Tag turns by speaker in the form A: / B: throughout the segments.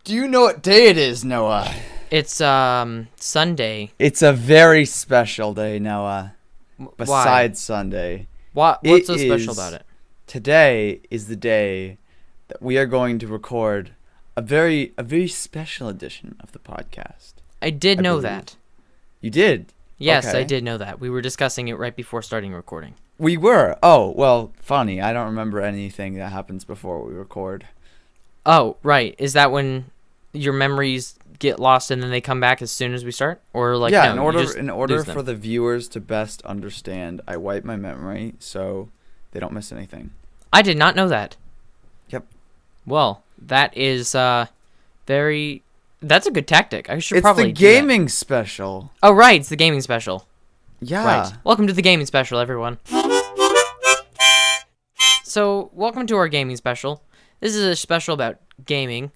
A: Do you know what day it is, Noah?
B: It's Sunday.
A: It's a very special day, Noah.
B: Why?
A: Besides Sunday.
B: What's so special about it?
A: Today is the day that we are going to record a very special edition of the podcast.
B: I did know
A: believe.
B: that.
A: You did?
B: Yes,
A: Okay.
B: I did know that. We were discussing it right before starting recording.
A: We were. Oh, well, funny. I don't remember anything that happens before we record.
B: Oh, right. Is that when your memories get lost and then they come back as soon as we start? Or like
A: yeah,
B: no,
A: in order
B: lose them?
A: for the viewers to best understand, I wipe my memory so they don't miss anything.
B: I did not know that.
A: Yep.
B: Well, that is very. That's a good tactic. I should
A: It's
B: probably
A: the
B: do that.
A: gaming special.
B: Oh, right. It's the gaming special.
A: Yeah.
B: Right. Welcome to the gaming special, everyone. So, welcome to our gaming special. This is a special about gaming.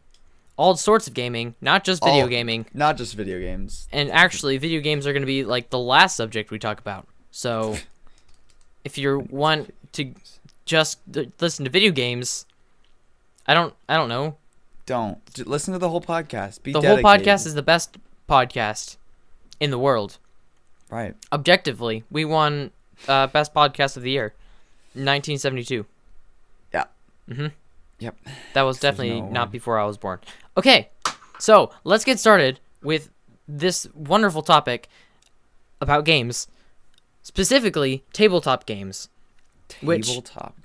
B: All sorts of gaming, not just video gaming.
A: Not just video games.
B: And actually, video games are going to be like the last subject we talk about. So, if you want to just listen to video games, I don't know.
A: Listen to the whole podcast. Be
B: The
A: dedicated.
B: whole podcast is the best podcast in the world.
A: Right.
B: Objectively, we won best podcast of the year, 1972.
A: Yeah.
B: Mhm.
A: Yep.
B: That was
A: There's
B: definitely
A: no
B: not before I was born. Okay, so let's get started with this wonderful topic about games, specifically tabletop games. Tabletop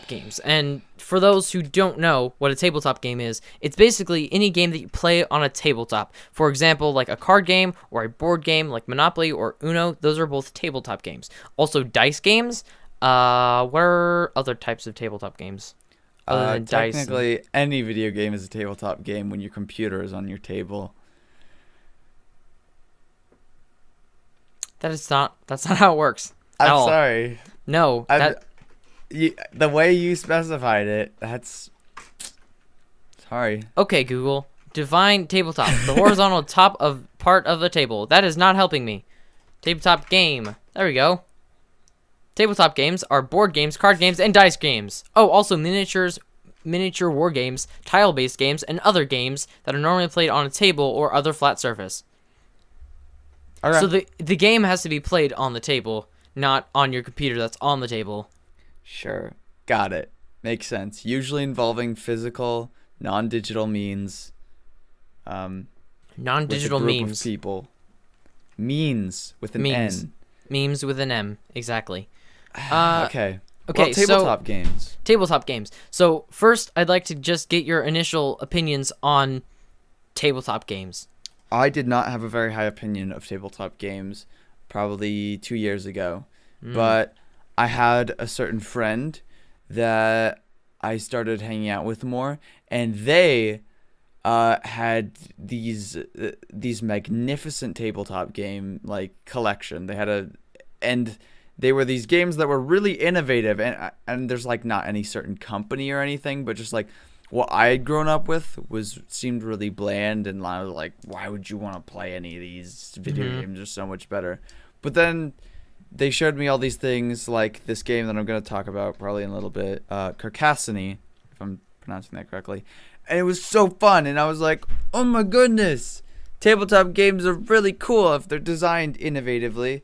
B: games. And for those who don't know what a tabletop game is, it's basically any game that you play on a tabletop. For example, like a card game or a board game like Monopoly or Uno. Those are both tabletop games. Also, dice games. What are other types of tabletop games? Other than dice.
A: Technically, any video game is a tabletop game when your computer is on your table.
B: That's not how it works.
A: I'm
B: at all.
A: sorry.
B: No,
A: The way you specified it, that's... Sorry.
B: Okay, Google. Define tabletop. The horizontal top of part of the table. That is not helping me. Tabletop game. There we go. Tabletop games are board games, card games, and dice games. Oh, also miniature war games, tile-based games, and other games that are normally played on a table or other flat surface.
A: Okay.
B: So the game has to be played on the table, not on your computer that's on the table.
A: Sure. Got it. Makes sense. Usually involving physical, non-digital means.
B: Non-digital
A: with a group
B: memes.
A: Of people. Means with an
B: Memes.
A: N.
B: Memes with an M. Exactly.
A: Okay.
B: Okay,
A: Well, tabletop games.
B: Tabletop games. So first, I'd like to just get your initial opinions on tabletop games.
A: I did not have a very high opinion of tabletop games probably 2 years ago. But I had a certain friend that I started hanging out with more, and they had these magnificent tabletop game like collection. And they were these games that were really innovative, and there's like not any certain company or anything, but just like what I had grown up with seemed really bland, and I was like, why would you want to play any of these video games? Are so much better. But then they showed me all these things, like this game that I'm going to talk about probably in a little bit, Carcassonne, if I'm pronouncing that correctly. And it was so fun, and I was like, oh my goodness, tabletop games are really cool if they're designed innovatively.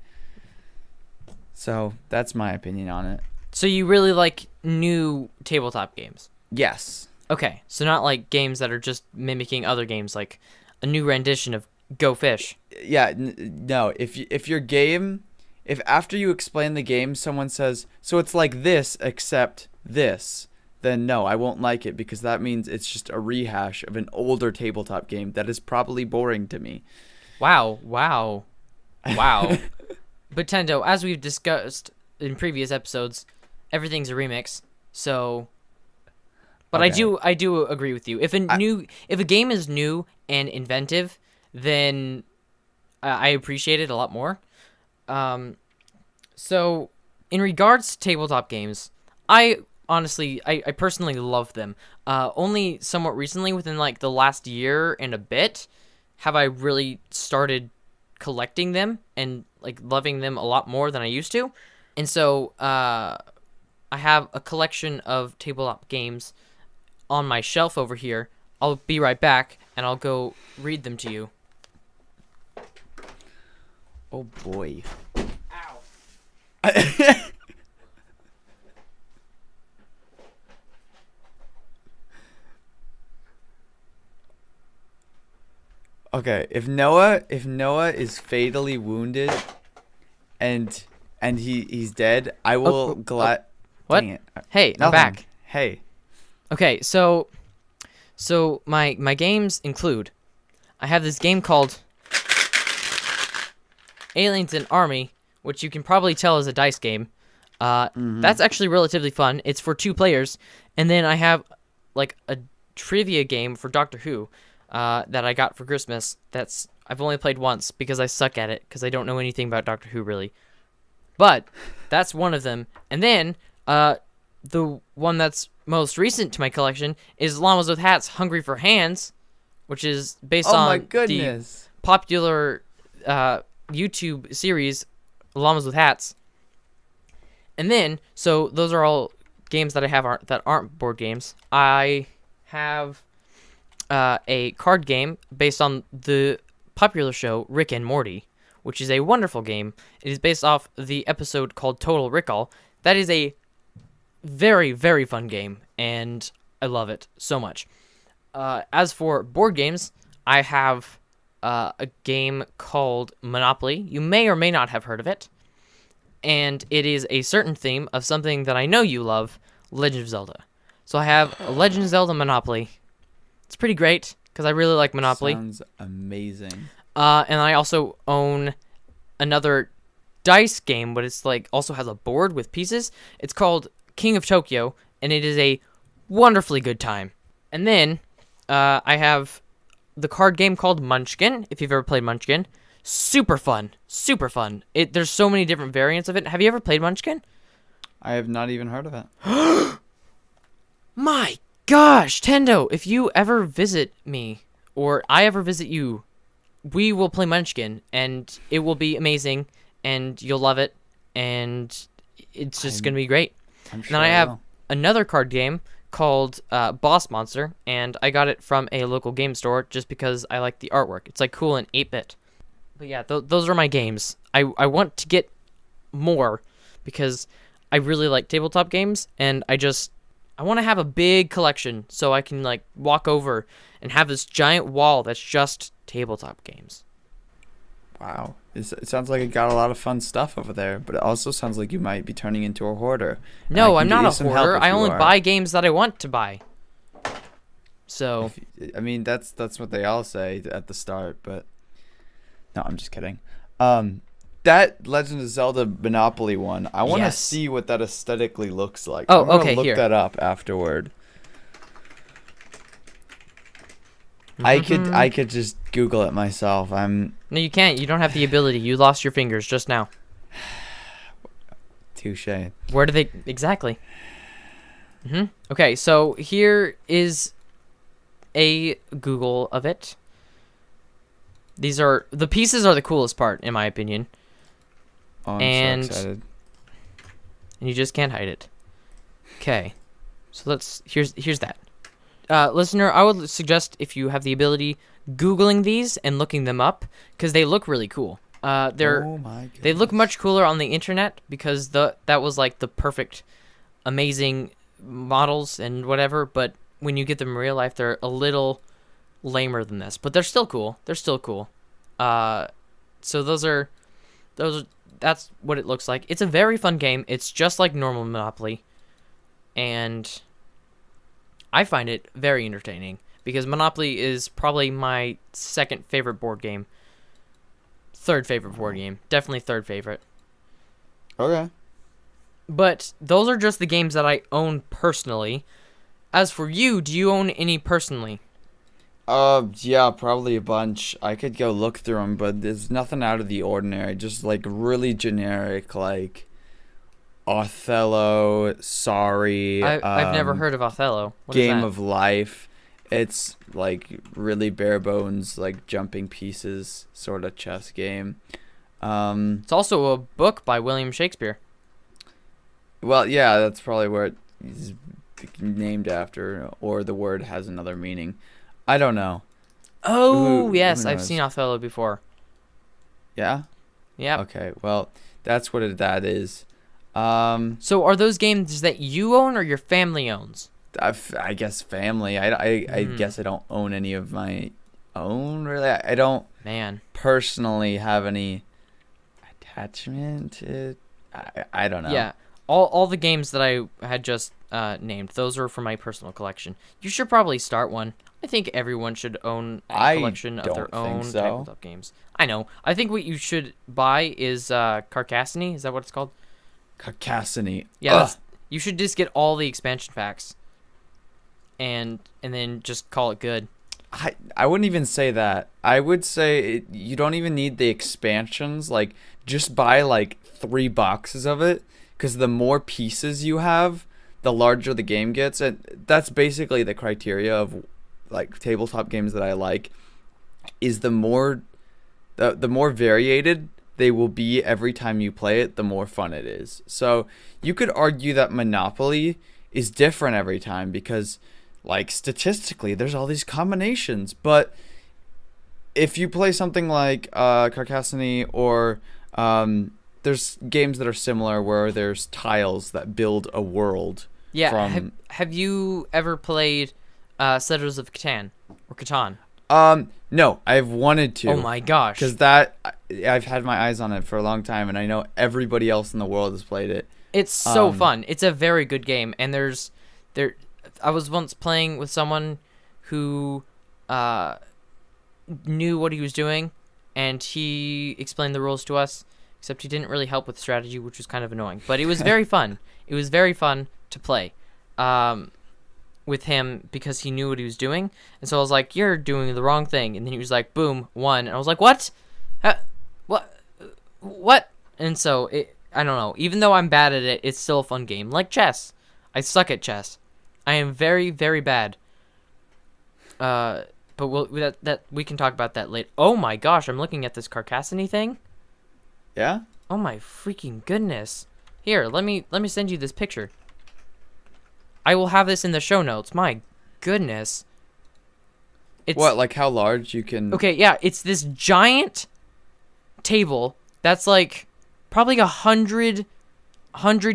A: So that's my opinion on it.
B: So you really like new tabletop games?
A: Yes.
B: Okay, so not like games that are just mimicking other games, like a new rendition of Go Fish.
A: Yeah, no. If your game, if after you explain the game, someone says, so it's like this except this, then no, I won't like it, because that means it's just a rehash of an older tabletop game that is probably boring to me.
B: Wow. But Tendo, as we've discussed in previous episodes, everything's a remix. So, but
A: Okay.
B: I do agree with you. If a game is new and inventive, then I appreciate it a lot more. So in regards to tabletop games, I personally love them. Only somewhat recently, within like the last year and a bit, have I really started collecting them and like loving them a lot more than I used to. And so I have a collection of tabletop games on my shelf over here. I'll be right back and I'll go read them to you.
A: Oh boy.
B: Ow.
A: Okay, if Noah is fatally wounded and he's dead, I will
B: What?
A: Dang it.
B: Hey, I'm
A: Nothing.
B: back.
A: Hey.
B: Okay, so my games include, I have this game called Aliens and Army, which you can probably tell is a dice game. That's actually relatively fun. It's for 2 players. And then I have like a trivia game for Doctor Who that I got for Christmas. I've only played once because I suck at it because I don't know anything about Doctor Who really. But that's one of them. And then the one that's most recent to my collection is Llamas with Hats Hungry for Hands, which is based
A: my
B: on
A: goodness.
B: the popular YouTube series Llamas with Hats. And then, so those are all games that I have that aren't board games. I have a card game based on the popular show Rick and Morty, which is a wonderful game. It is based off the episode called Total Recall. That is a very, very fun game, and I love it so much. As for board games, I have a game called Monopoly. You may or may not have heard of it. And it is a certain theme of something that I know you love, Legend of Zelda. So I have a Legend of Zelda Monopoly. It's pretty great, because I really like Monopoly.
A: Sounds amazing.
B: And I also own another dice game, but it's like also has a board with pieces. It's called King of Tokyo, and it is a wonderfully good time. And then I have the card game called Munchkin, if you've ever played Munchkin. Super fun. Super fun. There's so many different variants of it. Have you ever played Munchkin?
A: I have not even heard of it.
B: My gosh, Tendo, if you ever visit me, or I ever visit you, we will play Munchkin, and it will be amazing, and you'll love it, and it's just going to be great.
A: I'm
B: And
A: sure
B: then I have
A: will.
B: another card game called Boss Monster, and I got it from a local game store just because I like the artwork. It's like cool in 8-bit. But yeah, those are my games. I want to get more because I really like tabletop games, and I want to have a big collection so I can like walk over and have this giant wall that's just tabletop games.
A: Wow. It sounds like it got a lot of fun stuff over there, but it also sounds like you might be turning into a hoarder.
B: No, I'm not a hoarder. I only buy games that I want to buy. So,
A: I mean, that's what they all say at the start, but no, I'm just kidding. That Legend of Zelda Monopoly one, I want to
B: Yes.
A: see what that aesthetically looks like.
B: Oh,
A: I'm gonna
B: okay,
A: look
B: here.
A: that up afterward. I could just Google it myself.
B: no, you can't. You don't have the ability. You lost your fingers just now.
A: Touche.
B: Where do they exactly? Okay, so here is a Google of it. The pieces are the coolest part, in my opinion,
A: Oh, I'm
B: And-
A: so excited.
B: and you just can't hide it. Okay, so here's that. Listener, I would suggest if you have the ability, Googling these and looking them up because they look really cool.
A: Oh my
B: They look
A: goodness.
B: much cooler on the internet because that was like the perfect, amazing models and whatever. But when you get them in real life, they're a little lamer than this. But they're still cool. They're still cool. So that's what it looks like. It's a very fun game. It's just like normal Monopoly, and I find it very entertaining because Monopoly is probably my second favorite board game. Third favorite board game. Definitely third favorite.
A: Okay.
B: But those are just the games that I own personally. As for you, do you own any personally?
A: Yeah, probably a bunch. I could go look through them, but there's nothing out of the ordinary. Just like really generic, like Othello, Sorry.
B: I've never heard of Othello. What is
A: Game
B: that?
A: of Life. It's like really bare bones, like jumping pieces sort of chess game.
B: It's also a book by William Shakespeare.
A: Well, yeah, that's probably where it's named after, or the word has another meaning. I don't know.
B: Oh,
A: Who
B: yes, I've
A: knows?
B: seen Othello before.
A: Yeah.
B: Yep.
A: Okay. Well, that's what that is.
B: So are those games that you own or your family owns?
A: I guess family. I guess I don't own any of my own, really. I don't
B: Man.
A: personally have any attachment to. I don't know.
B: Yeah. All the games that I had just named, those are for my personal collection. You should probably start one. I think everyone should own a collection of their own tabletop games. I know. I think what you should buy is Carcassonne. Is that what it's called?
A: Carcassonne.
B: Yeah. You should just get all the expansion packs, and then just call it good.
A: I wouldn't even say that. I would say you don't even need the expansions. Like, just buy like 3 boxes of it, because the more pieces you have, the larger the game gets. And that's basically the criteria of like tabletop games that I like, is the more variated they will be every time you play it, the more fun it is. So you could argue that Monopoly is different every time because, like, statistically there's all these combinations, but if you play something like Carcassonne, or there's games that are similar where there's tiles that build a world.
B: Yeah. Have you ever played Settlers of Catan or Catan?
A: No, I've wanted to.
B: Oh my gosh.
A: Because I've had my eyes on it for a long time, and I know everybody else in the world has played it.
B: It's so fun. It's a very good game, and I was once playing with someone who knew what he was doing, and he explained the rules to us, except he didn't really help with strategy, which was kind of annoying. But it was very fun. It was very fun to play with him because he knew what he was doing. And so I was like, you're doing the wrong thing. And then he was like, boom, won. And I was like, what? What? And so, I don't know. Even though I'm bad at it, it's still a fun game. Like chess. I suck at chess. I am very, very bad. But we can talk about that later. Oh my gosh, I'm looking at this Carcassonne thing.
A: Yeah?
B: Oh my freaking goodness. Here, let me send you this picture. I will have this in the show notes. My goodness. It's
A: What, like how large you can...
B: Okay, yeah, it's this giant table that's like probably 100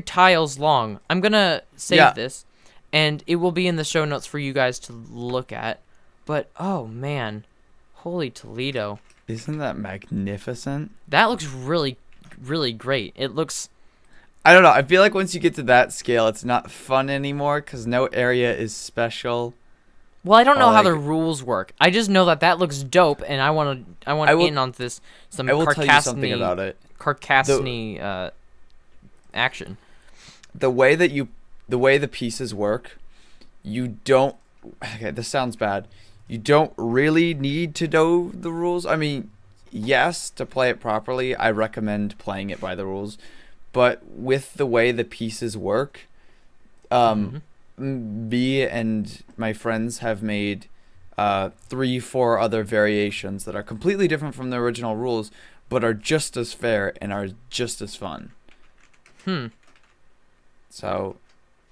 B: tiles long. I'm gonna save this, and it will be in the show notes for you guys to look at. But, oh man, holy Toledo.
A: Isn't that magnificent?
B: That looks really, really great. It looks...
A: I don't know. I feel like once you get to that scale, it's not fun anymore because no area is special.
B: Well, I don't know how the rules work. I just know that looks dope, and I want in on this.
A: I will tell you something about it.
B: Carcassonne action.
A: The way the pieces work, you don't. Okay, this sounds bad. You don't really need to know the rules. I mean, yes, to play it properly, I recommend playing it by the rules. But with the way the pieces work, me and my friends have made 3-4 other variations that are completely different from the original rules, but are just as fair and are just as fun. So,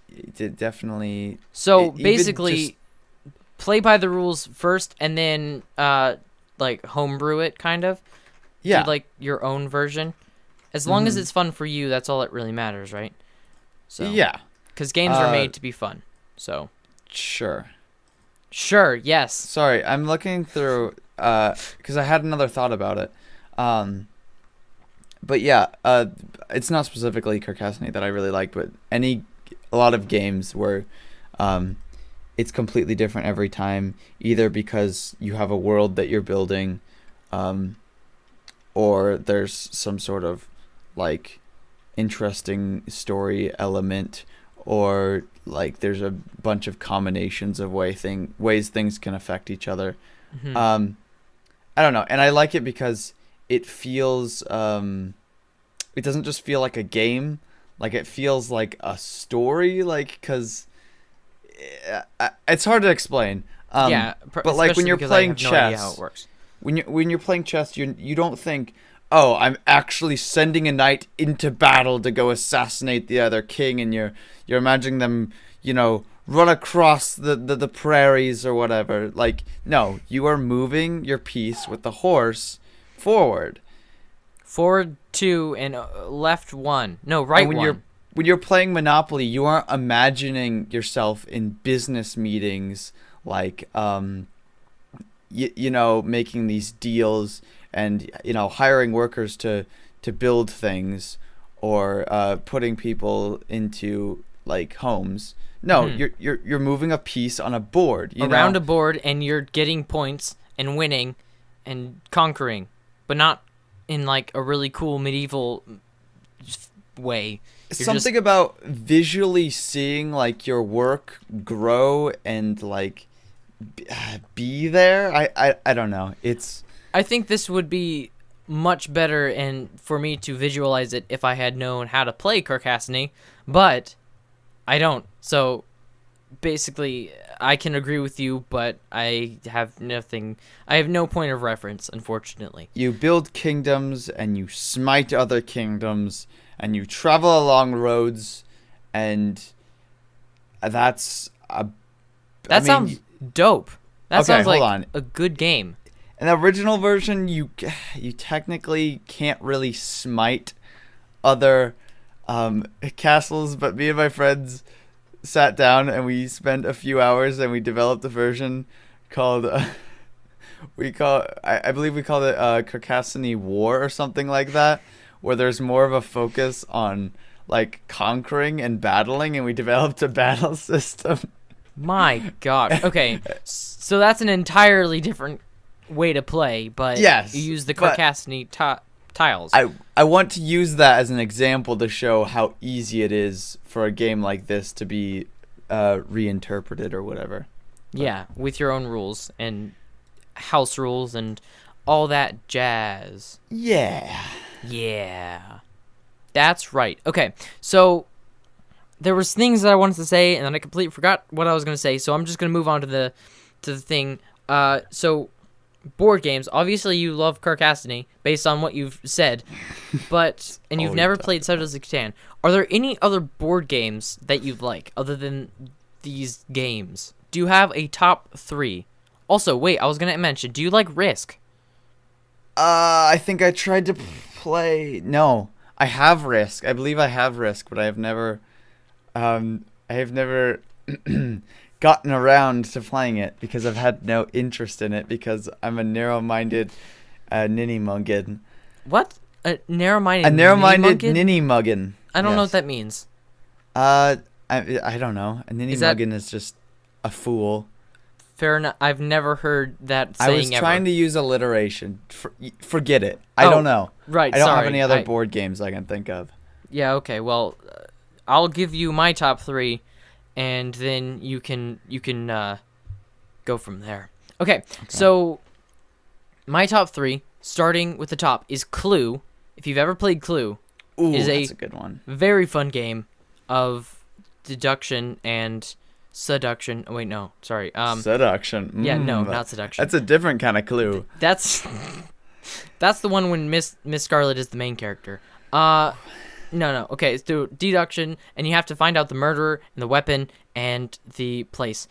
A: it definitely...
B: So, basically, play by the rules first, and then, like, homebrew it, kind of?
A: Yeah.
B: Do, like, your own version? As long as it's fun for you, that's all that really matters, right? So
A: yeah.
B: Because games are made to be fun. So.
A: Sure,
B: yes.
A: Sorry, I'm looking through, because I had another thought about it. But yeah, it's not specifically Carcassonne that I really like, but a lot of games where it's completely different every time, either because you have a world that you're building, or there's some sort of like interesting story element, or like there's a bunch of combinations of ways things can affect each other. I don't know, and I like it because it feels it doesn't just feel like a game, like it feels like a story, like, because it's hard to explain. But like when you're playing chess,
B: how it works.
A: When you're playing chess, you don't think, oh, I'm actually sending a knight into battle to go assassinate the other king, and you're imagining them, run across the prairies or whatever. Like, no, you are moving your piece with the horse forward.
B: Forward 2 and left 1. No, right
A: And
B: 1.
A: When you're playing Monopoly, you aren't imagining yourself in business meetings, like, you know, making these deals and, you know, hiring workers to build things, or putting people into, like, homes. No, you're moving a piece on a board.
B: Around a board, and you're getting points and winning and conquering, but not in, like, a really cool medieval way.
A: Something about visually seeing, like, your work grow and, like, be there. I don't know.
B: I think this would be much better and for me to visualize it if I had known how to play Carcassonne, but I don't. So basically, I can agree with you, but I have nothing. I have no point of reference, unfortunately.
A: You build kingdoms and you smite other kingdoms and you travel along roads, and that
B: sounds dope. That
A: okay,
B: sounds like
A: hold on.
B: a good game.
A: In the original version, you technically can't really smite other castles, but me and my friends sat down and we spent a few hours and we developed a version called I believe we called it Carcassonne War or something like that, where there's more of a focus on, like, conquering and battling, and we developed a battle system.
B: My God. Okay, so that's an entirely different way to play, but
A: yes,
B: you use the Carcassonne tiles.
A: I want to use that as an example to show how easy it is for a game like this to be reinterpreted or whatever. But.
B: Yeah, with your own rules and house rules and all that jazz.
A: Yeah.
B: Yeah. That's right. Okay, so there was things that I wanted to say, and then I completely forgot what I was going to say, so I'm just going to move on to the thing. So board games. Obviously, you love Carcassonne based on what you've said, and you've never played Settlers of Catan. Are there any other board games that you like other than these games? Do you have a top 3? Also, wait, I was gonna mention. Do you like Risk?
A: I think I tried to play. No, I have Risk. I believe I have Risk, but I have never gotten around to playing it because I've had no interest in it because I'm a narrow-minded ninny-muggin.
B: What? A narrow-minded
A: ninny-muggin?
B: I don't know what that means.
A: I don't know. A ninny-muggin is just a fool.
B: Fair enough. I've never heard that saying
A: I was trying to use alliteration. Forget it. I don't know.
B: Right,
A: I don't have any other board games I can think of.
B: Yeah, okay. Well, I'll give you my top 3, and then you can go from there. Okay, so my top 3, starting with the top, is Clue. If you've ever played Clue,
A: that's a good one.
B: Very fun game of deduction and seduction. Oh, wait, no, sorry.
A: Seduction.
B: Yeah, no, not seduction.
A: That's a different kind of Clue.
B: That's the one when Miss Scarlet is the main character. No. Okay, it's through deduction, and you have to find out the murderer and the weapon and the place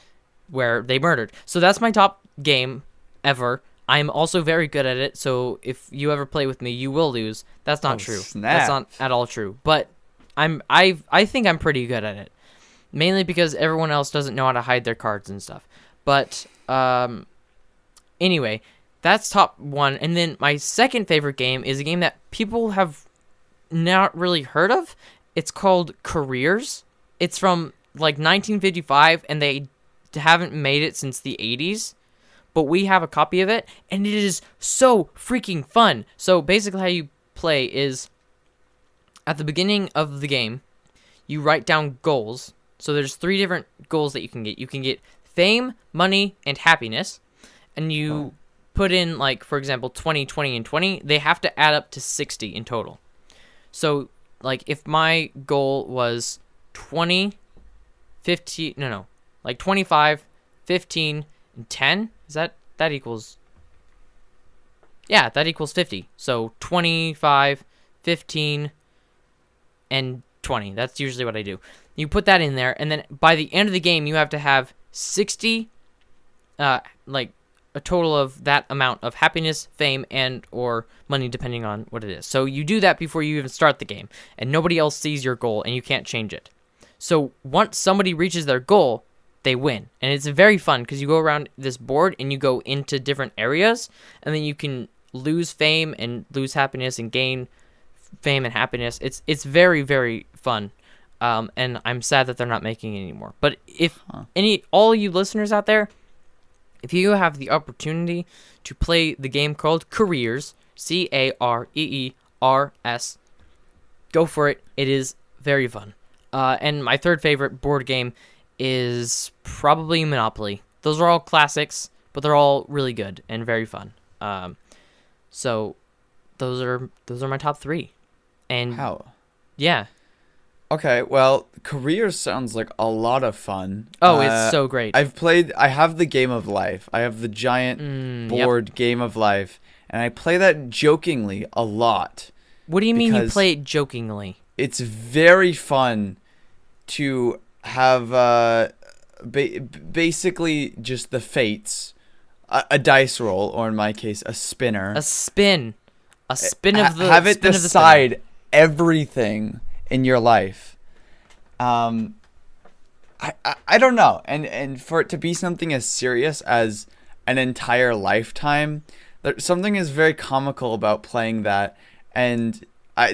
B: where they murdered. So that's my top game ever. I'm also very good at it, so if you ever play with me, you will lose. That's not true.
A: Snap.
B: That's not at all true. But I think I'm pretty good at it. Mainly because everyone else doesn't know how to hide their cards and stuff. But anyway, that's top 1. And then my second favorite game is a game that people have not really heard of. It's called Careers. It's from like 1955, and they haven't made it since the 80s. But we have a copy of it, and it is so freaking fun. So basically how you play is at the beginning of the game, you write down goals. So there's 3 different goals that you can get. You can get fame, money, and happiness. And you put in, like, for example, 20, 20, and 20. They have to add up to 60 in total. So, like, if my goal was 20, 15, like 25, 15, and 10, that equals, that equals 50. So 25, 15, and 20. That's usually what I do. You put that in there, and then by the end of the game, you have to have 60, like a total of that amount of happiness, fame, and or money, depending on what it is. So you do that before you even start the game, and nobody else sees your goal, and you can't change it. So once somebody reaches their goal, they win, and it's very fun because you go around this board and you go into different areas, and then you can lose fame and lose happiness and gain fame and happiness. It's very, very fun, and I'm sad that they're not making it anymore. But if all you listeners out there, if you have the opportunity to play the game called Careers, Careers, go for it. It is very fun. And my third favorite board game is probably Monopoly. Those are all classics, but they're all really good and very fun. So those are my top 3. And
A: How?
B: Yeah.
A: Okay, well, Careers sounds like a lot of fun.
B: Oh, it's so great.
A: I have the Game of Life. I have the giant board Game of Life, and I play that jokingly a lot.
B: What do you mean you play it jokingly?
A: It's very fun to have basically just the fates, a dice roll, or in my case, a spinner.
B: A spin of the
A: have it
B: spin
A: decide everything in your life. I don't know, and for it to be something as serious as an entire lifetime, something is very comical about playing that, and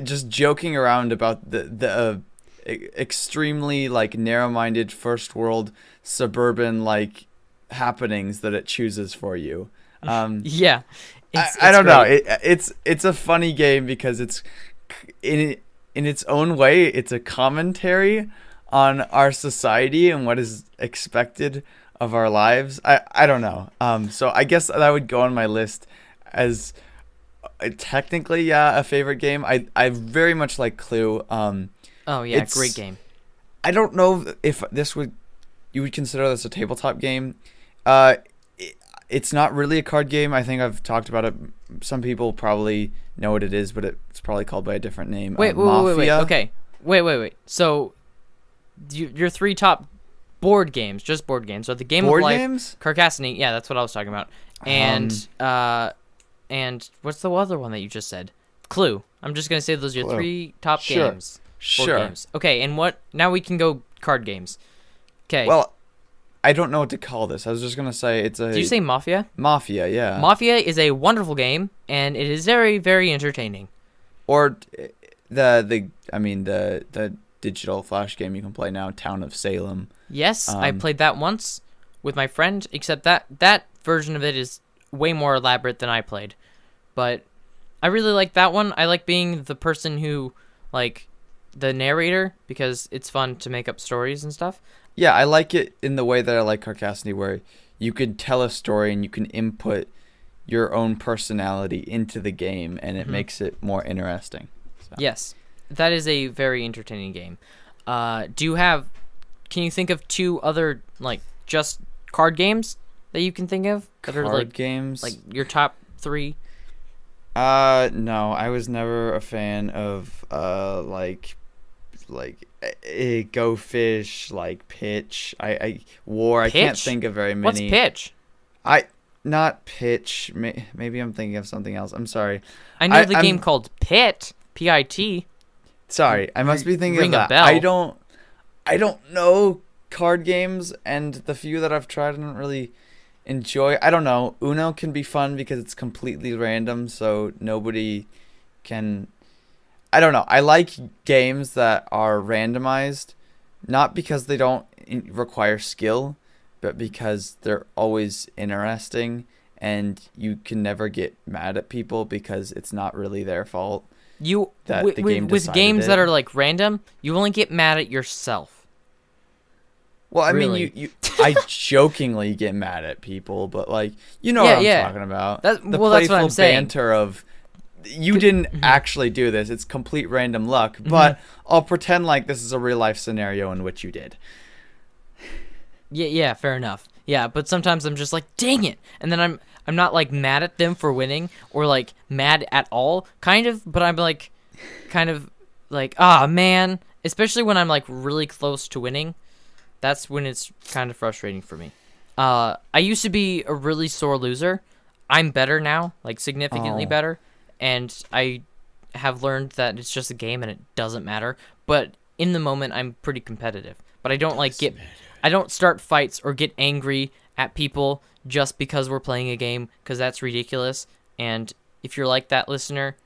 A: just joking around about the extremely like narrow-minded first world suburban like happenings that it chooses for you.
B: Yeah,
A: I don't know. It's a funny game because it's in its own way, it's a commentary on our society and what is expected of our lives. I don't know. So I guess that would go on my list as technically, a favorite game. I very much like Clue.
B: Oh yeah, great game.
A: I don't know if you would consider this a tabletop game. It's not really a card game. I think I've talked about it. Some people probably know what it is, but it's probably called by a different name.
B: Wait. Okay. Wait. So, your 3 top board games, just board games, are the Game
A: board
B: of Life,
A: games?
B: Carcassonne. Yeah, that's what I was talking about. And what's the other one that you just said? Clue. I'm just gonna say those are your
A: Clue.
B: 3 top games. Board
A: Sure.
B: games. Okay, and what? Now we can go card games. Okay.
A: Well, I don't know what to call this. I was just gonna say it's a.
B: Did you say Mafia?
A: Mafia? Yeah.
B: Mafia is a wonderful game, and it is very, very entertaining.
A: Or the digital flash game you can play now, Town of Salem.
B: Yes, I played that once with my friend, except that version of it is way more elaborate than I played. But I really like that one. I like being the person who, like, the narrator, because it's fun to make up stories and stuff.
A: Yeah, I like it in the way that I like Carcassonne, where you could tell a story and you can input your own personality into the game, and it makes it more interesting. So.
B: Yes, that is a very entertaining game. Can you think of 2 other, like, just card games that you can think of? That
A: Card
B: are, like,
A: games?
B: Like, your top 3?
A: No, I was never a fan of, Go Fish, like Pitch. War. I can't think of very many.
B: What's Pitch?
A: Not Pitch. Maybe I'm thinking of something else. I'm sorry.
B: I know the game called Pit. P-I-T.
A: Sorry, I must be thinking
B: Ring
A: of
B: a
A: that.
B: bell.
A: I don't know card games, and the few that I've tried I don't really enjoy. I don't know. Uno can be fun because it's completely random, so nobody can. I don't know. I like games that are randomized, not because they don't require skill, but because they're always interesting, and you can never get mad at people because it's not really their fault.
B: With games that are like random, you only get mad at yourself.
A: Well, I
B: Really?
A: mean, I jokingly get mad at people, but like, you know what I'm talking about.
B: That's
A: The
B: what I'm
A: playful
B: saying.
A: banter of, you didn't actually do this. It's complete random luck, but I'll pretend like this is a real life scenario in which you did.
B: Yeah, fair enough. Yeah, but sometimes I'm just like, dang it, and then I'm not like mad at them for winning or like mad at all, kind of, but I'm like, kind of like, ah man, especially when I'm like really close to winning. That's when it's kind of frustrating for me. I used to be a really sore loser. I'm better now, like significantly better, and I have learned that it's just a game and it doesn't matter. But in the moment, I'm pretty competitive. But I don't I don't start fights or get angry at people just because we're playing a game, because that's ridiculous. And if you're like that, listener,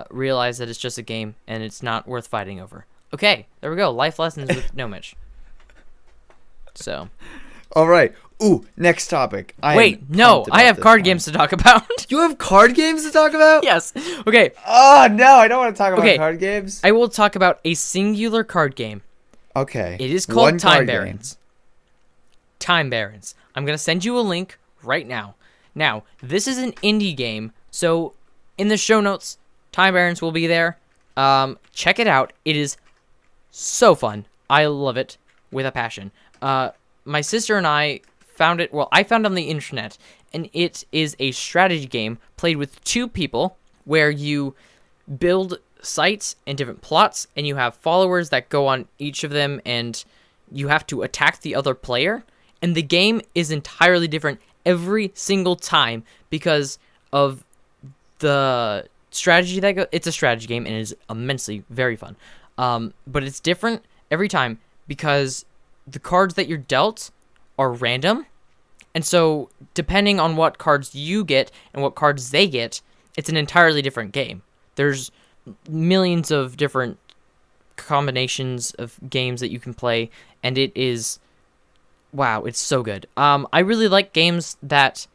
B: realize that it's just a game and it's not worth fighting over. Okay, there we go. Life lessons with Nomich. So.
A: All right. Ooh, next topic.
B: Wait, no, I have card games to talk about.
A: You have card games to talk about?
B: Yes. Okay.
A: Oh, no, I don't want to talk about card games.
B: I will talk about a singular card game.
A: Okay.
B: It is called Time Barons. Time Barons. I'm going to send you a link right now. Now, this is an indie game, so in the show notes, Time Barons will be there. Check it out. It is so fun. I love it with a passion. My sister and I found it, I found it on the internet, and it is a strategy game played with two people where you build sites and different plots, and you have followers that go on each of them, and you have to attack the other player, and the game is entirely different every single time because of the strategy it's a strategy game, and it is immensely very fun. But it's different every time because the cards that you're dealt are random, and so depending on what cards you get and what cards they get, it's an entirely different game. There's millions of different combinations of games that you can play, and it is, wow, it's so good. I really like games that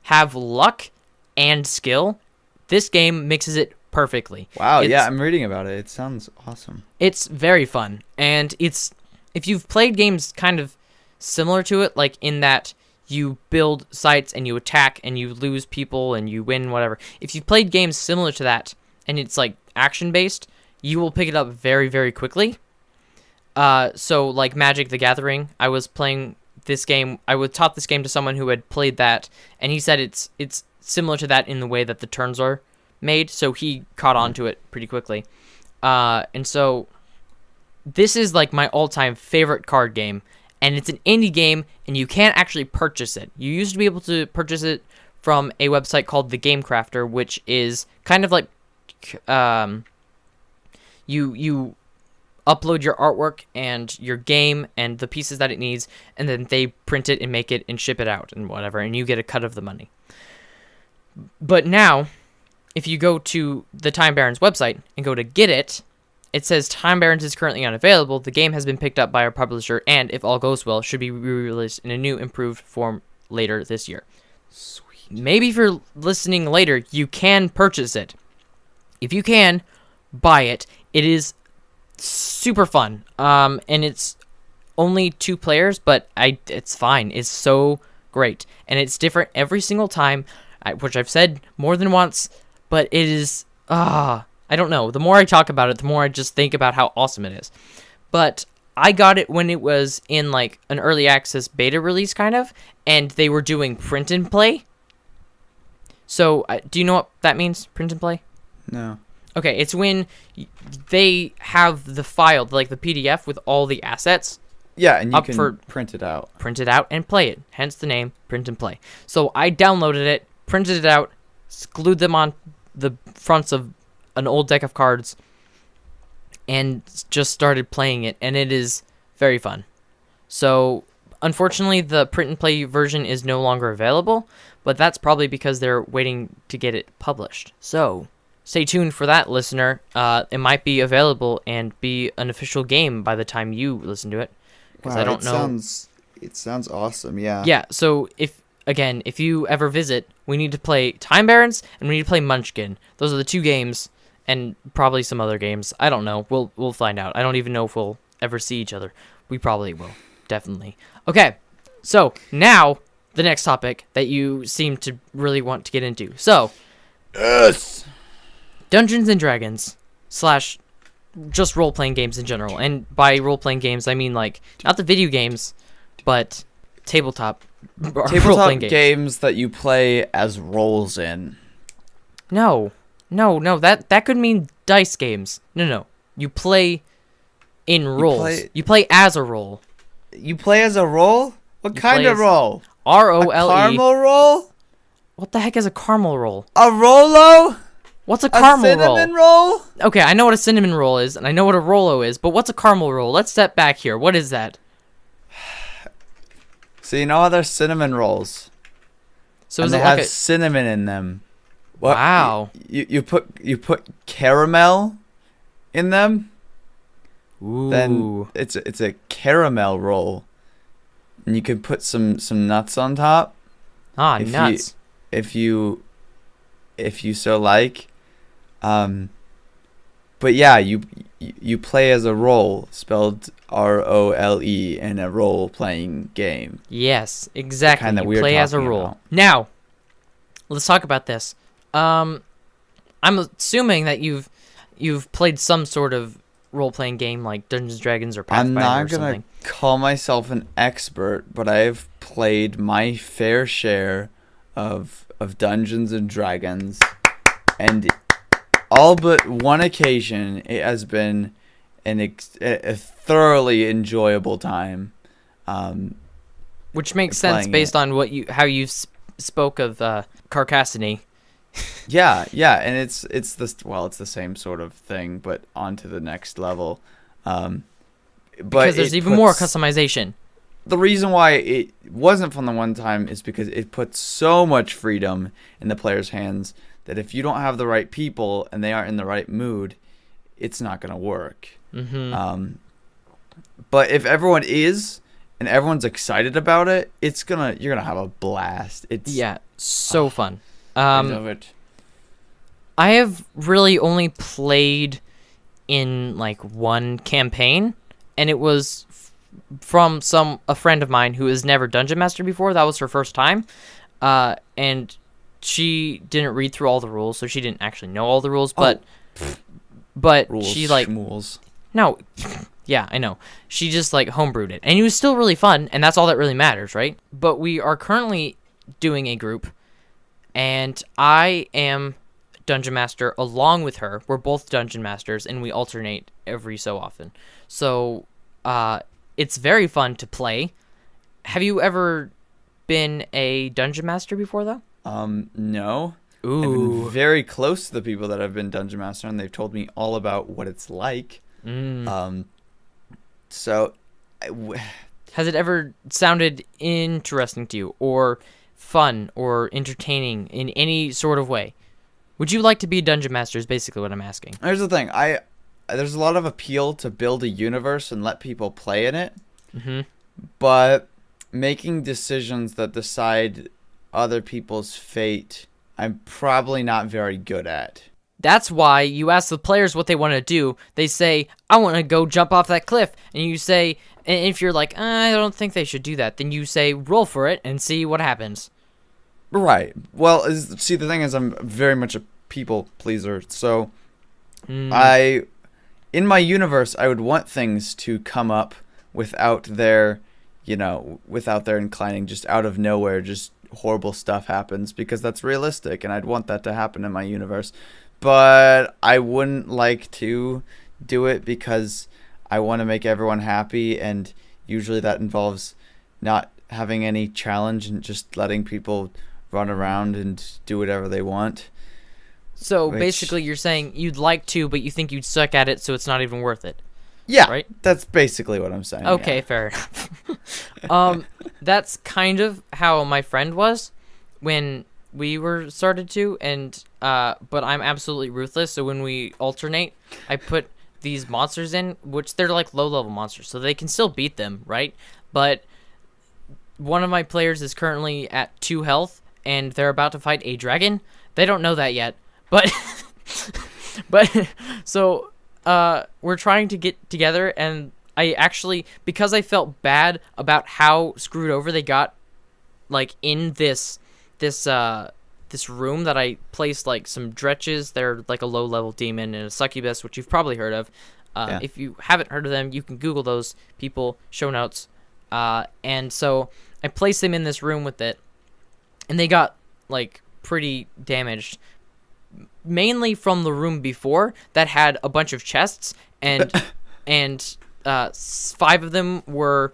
B: have luck and skill. This game mixes it perfectly.
A: Wow, yeah, I'm reading about it. It sounds awesome.
B: It's very fun, and if you've played games kind of similar to it, like in that you build sites and you attack and you lose people and you win, whatever. If you've played games similar to that and it's like action-based, you will pick it up very, very quickly. So like Magic the Gathering, I was playing this game. I would taught this game to someone who had played that, and he said it's similar to that in the way that the turns are made, so he caught on to it pretty quickly. And so this is like my all-time favorite card game, and it's an indie game, and you can't actually purchase it. You used to be able to purchase it from a website called The Game Crafter, which is kind of like you upload your artwork and your game and the pieces that it needs, and then they print it and make it and ship it out and whatever, and you get a cut of the money. But now, if you go to the Time Barons website and go to get it, it says Time Barons is currently unavailable. The game has been picked up by our publisher and, if all goes well, should be re-released in a new, improved form later this year. Sweet. Maybe if you're listening later, you can purchase it. If you can, buy it. It is super fun. And it's only 2 players, but it's fine. It's so great. And it's different every single time, which I've said more than once, but it is... I don't know. The more I talk about it, the more I just think about how awesome it is. But I got it when it was in like an early access beta release kind of, and they were doing print and play. So do you know what that means, print and play?
A: No.
B: Okay, it's when they have the file, like the PDF with all the assets.
A: Yeah, and you can print it out.
B: Print it out and play it. Hence the name, print and play. So I downloaded it, printed it out, glued them on the fronts of an old deck of cards, and just started playing it, and it is very fun. So unfortunately the print and play version is no longer available, but that's probably because they're waiting to get it published. So stay tuned for that, listener. It might be available and be an official game by the time you listen to it, because I don't know.
A: It sounds awesome.
B: Yeah, so if you ever visit, we need to play Time Barons and we need to play Munchkin. Those are the 2 games, and probably some other games. I don't know. We'll find out. I don't even know if we'll ever see each other. We probably will. Definitely. Okay, so now the next topic that you seem to really want to get into. So,
A: yes!
B: Dungeons and Dragons / just role-playing games in general. And by role-playing games, I mean like not the video games, but tabletop
A: games that you play as roles in.
B: No, that could mean dice games. No. You play in roles.
A: play-
B: You play as a role.
A: You play as a role? What
B: You
A: kind
B: play
A: of
B: as-
A: role? A
B: ROLE.
A: caramel roll?
B: What the heck is a caramel roll?
A: A Rolo?
B: What's a
A: A
B: caramel roll?
A: cinnamon roll?
B: Okay, I know what a cinnamon roll is, and I know what a Rolo is, but what's a caramel roll? Let's step back here. What is that?
A: So you know how there's cinnamon rolls,
B: So
A: and
B: is
A: they
B: it
A: have
B: like a...
A: cinnamon in them. What,
B: Wow.
A: You put caramel in them,
B: Ooh.
A: then it's a caramel roll, and you can put some nuts on top
B: Ah,
A: if
B: nuts.
A: if you so like. But yeah, you play as a role, spelled ROLE, in a role playing game.
B: Yes, exactly.
A: kind that
B: You
A: we were
B: play as a
A: talking
B: role.
A: about.
B: Now, let's talk about this. I'm assuming that you've played some sort of role-playing game like Dungeons and Dragons or
A: I'm
B: Pathfinder
A: not
B: or
A: gonna
B: something.
A: call myself an expert, but I've played my fair share of Dungeons and Dragons, and all but one occasion it has been a thoroughly enjoyable time.
B: Which makes sense
A: playing
B: based
A: it.
B: on how you spoke of Carcassonne.
A: Yeah, and it's the same sort of thing, but onto the next level. But
B: Because there's
A: it
B: even more
A: puts-
B: customization.
A: The reason why it wasn't fun the one time is because it puts so much freedom in the player's hands that if you don't have the right people and they aren't in the right mood, it's not going to work.
B: Mm-hmm.
A: But if everyone is and everyone's excited about it, you're gonna have a blast. It's
B: Yeah, so fun.
A: I love it.
B: I have really only played in like one campaign, and it was from a friend of mine who has never dungeon mastered before. That was her first time, and she didn't read through all the rules, so she didn't actually know all the rules. But
A: Rules,
B: she like
A: schmools.
B: no, yeah, I know. She just like homebrewed it, and it was still really fun, and that's all that really matters, right? But we are currently doing a group, and I am dungeon master along with her. We're both dungeon masters, and we alternate every so often. So, it's very fun to play. Have you ever been a dungeon master before, though?
A: No.
B: Ooh.
A: I've been very close to the people that have been dungeon master, and they've told me all about what it's like. So,
B: Has it ever sounded interesting to you, or fun, or entertaining in any sort of way? Would you like to be a dungeon master is basically what I'm asking.
A: here's the thing. There's a lot of appeal to build a universe and let people play in it.
B: Mm-hmm.
A: But making decisions that decide other people's fate, I'm probably not very good at.
B: That's why you ask the players what they want to do. They say, I want to go jump off that cliff. And you say, and if you're like, I don't think they should do that, then you say, roll for it and see what happens.
A: Right. Well, see, the thing is, I'm very much a people pleaser. So in my universe, I would want things to come up without their inclining, just out of nowhere, just horrible stuff happens, because that's realistic, and I'd want that to happen in my universe. But I wouldn't like to do it because I want to make everyone happy, and usually that involves not having any challenge and just letting people run around and do whatever they want.
B: So basically you're saying you'd like to, but you think you'd suck at it, so it's not even worth it.
A: Yeah,
B: right?
A: That's basically what I'm saying.
B: Okay,
A: yeah.
B: fair enough. That's kind of how my friend was when we were started to, and but I'm absolutely ruthless, so when we alternate, I put these monsters in, which they're like low-level monsters, so they can still beat them, right? But one of my players is currently at 2 health, and they're about to fight a dragon. They don't know that yet, but so we're trying to get together, and I actually, because I felt bad about how screwed over they got, like in this room that I placed like some dretches. They're like a low-level demon and a succubus, which you've probably heard of.
A: Yeah.
B: If you haven't heard of them, you can Google those people, show notes. And so I placed them in this room with it, and they got like pretty damaged, mainly from the room before that had a bunch of chests and 5 of them were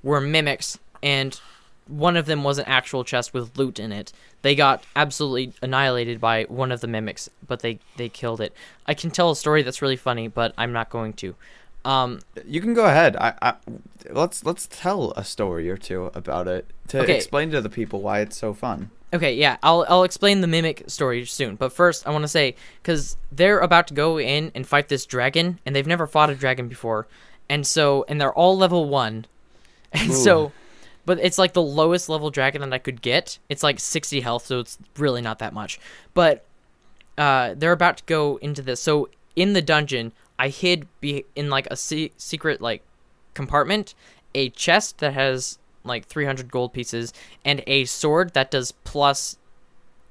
B: mimics, and one of them was an actual chest with loot in it. They got absolutely annihilated by one of the mimics, but they killed it. I can tell a story that's really funny, but I'm not going to.
A: You can go ahead. Let's tell a story or two about it to explain to the people why it's so fun.
B: Okay, yeah, I'll explain the mimic story soon. But first, I want to say, because they're about to go in and fight this dragon, and they've never fought a dragon before, and they're all level 1, and
A: Ooh.
B: but it's like the lowest level dragon that I could get. It's like 60 health, so it's really not that much. But they're about to go into this. So in the dungeon, I hid in like a secret like compartment, a chest that has like 300 gold pieces, and a sword that does plus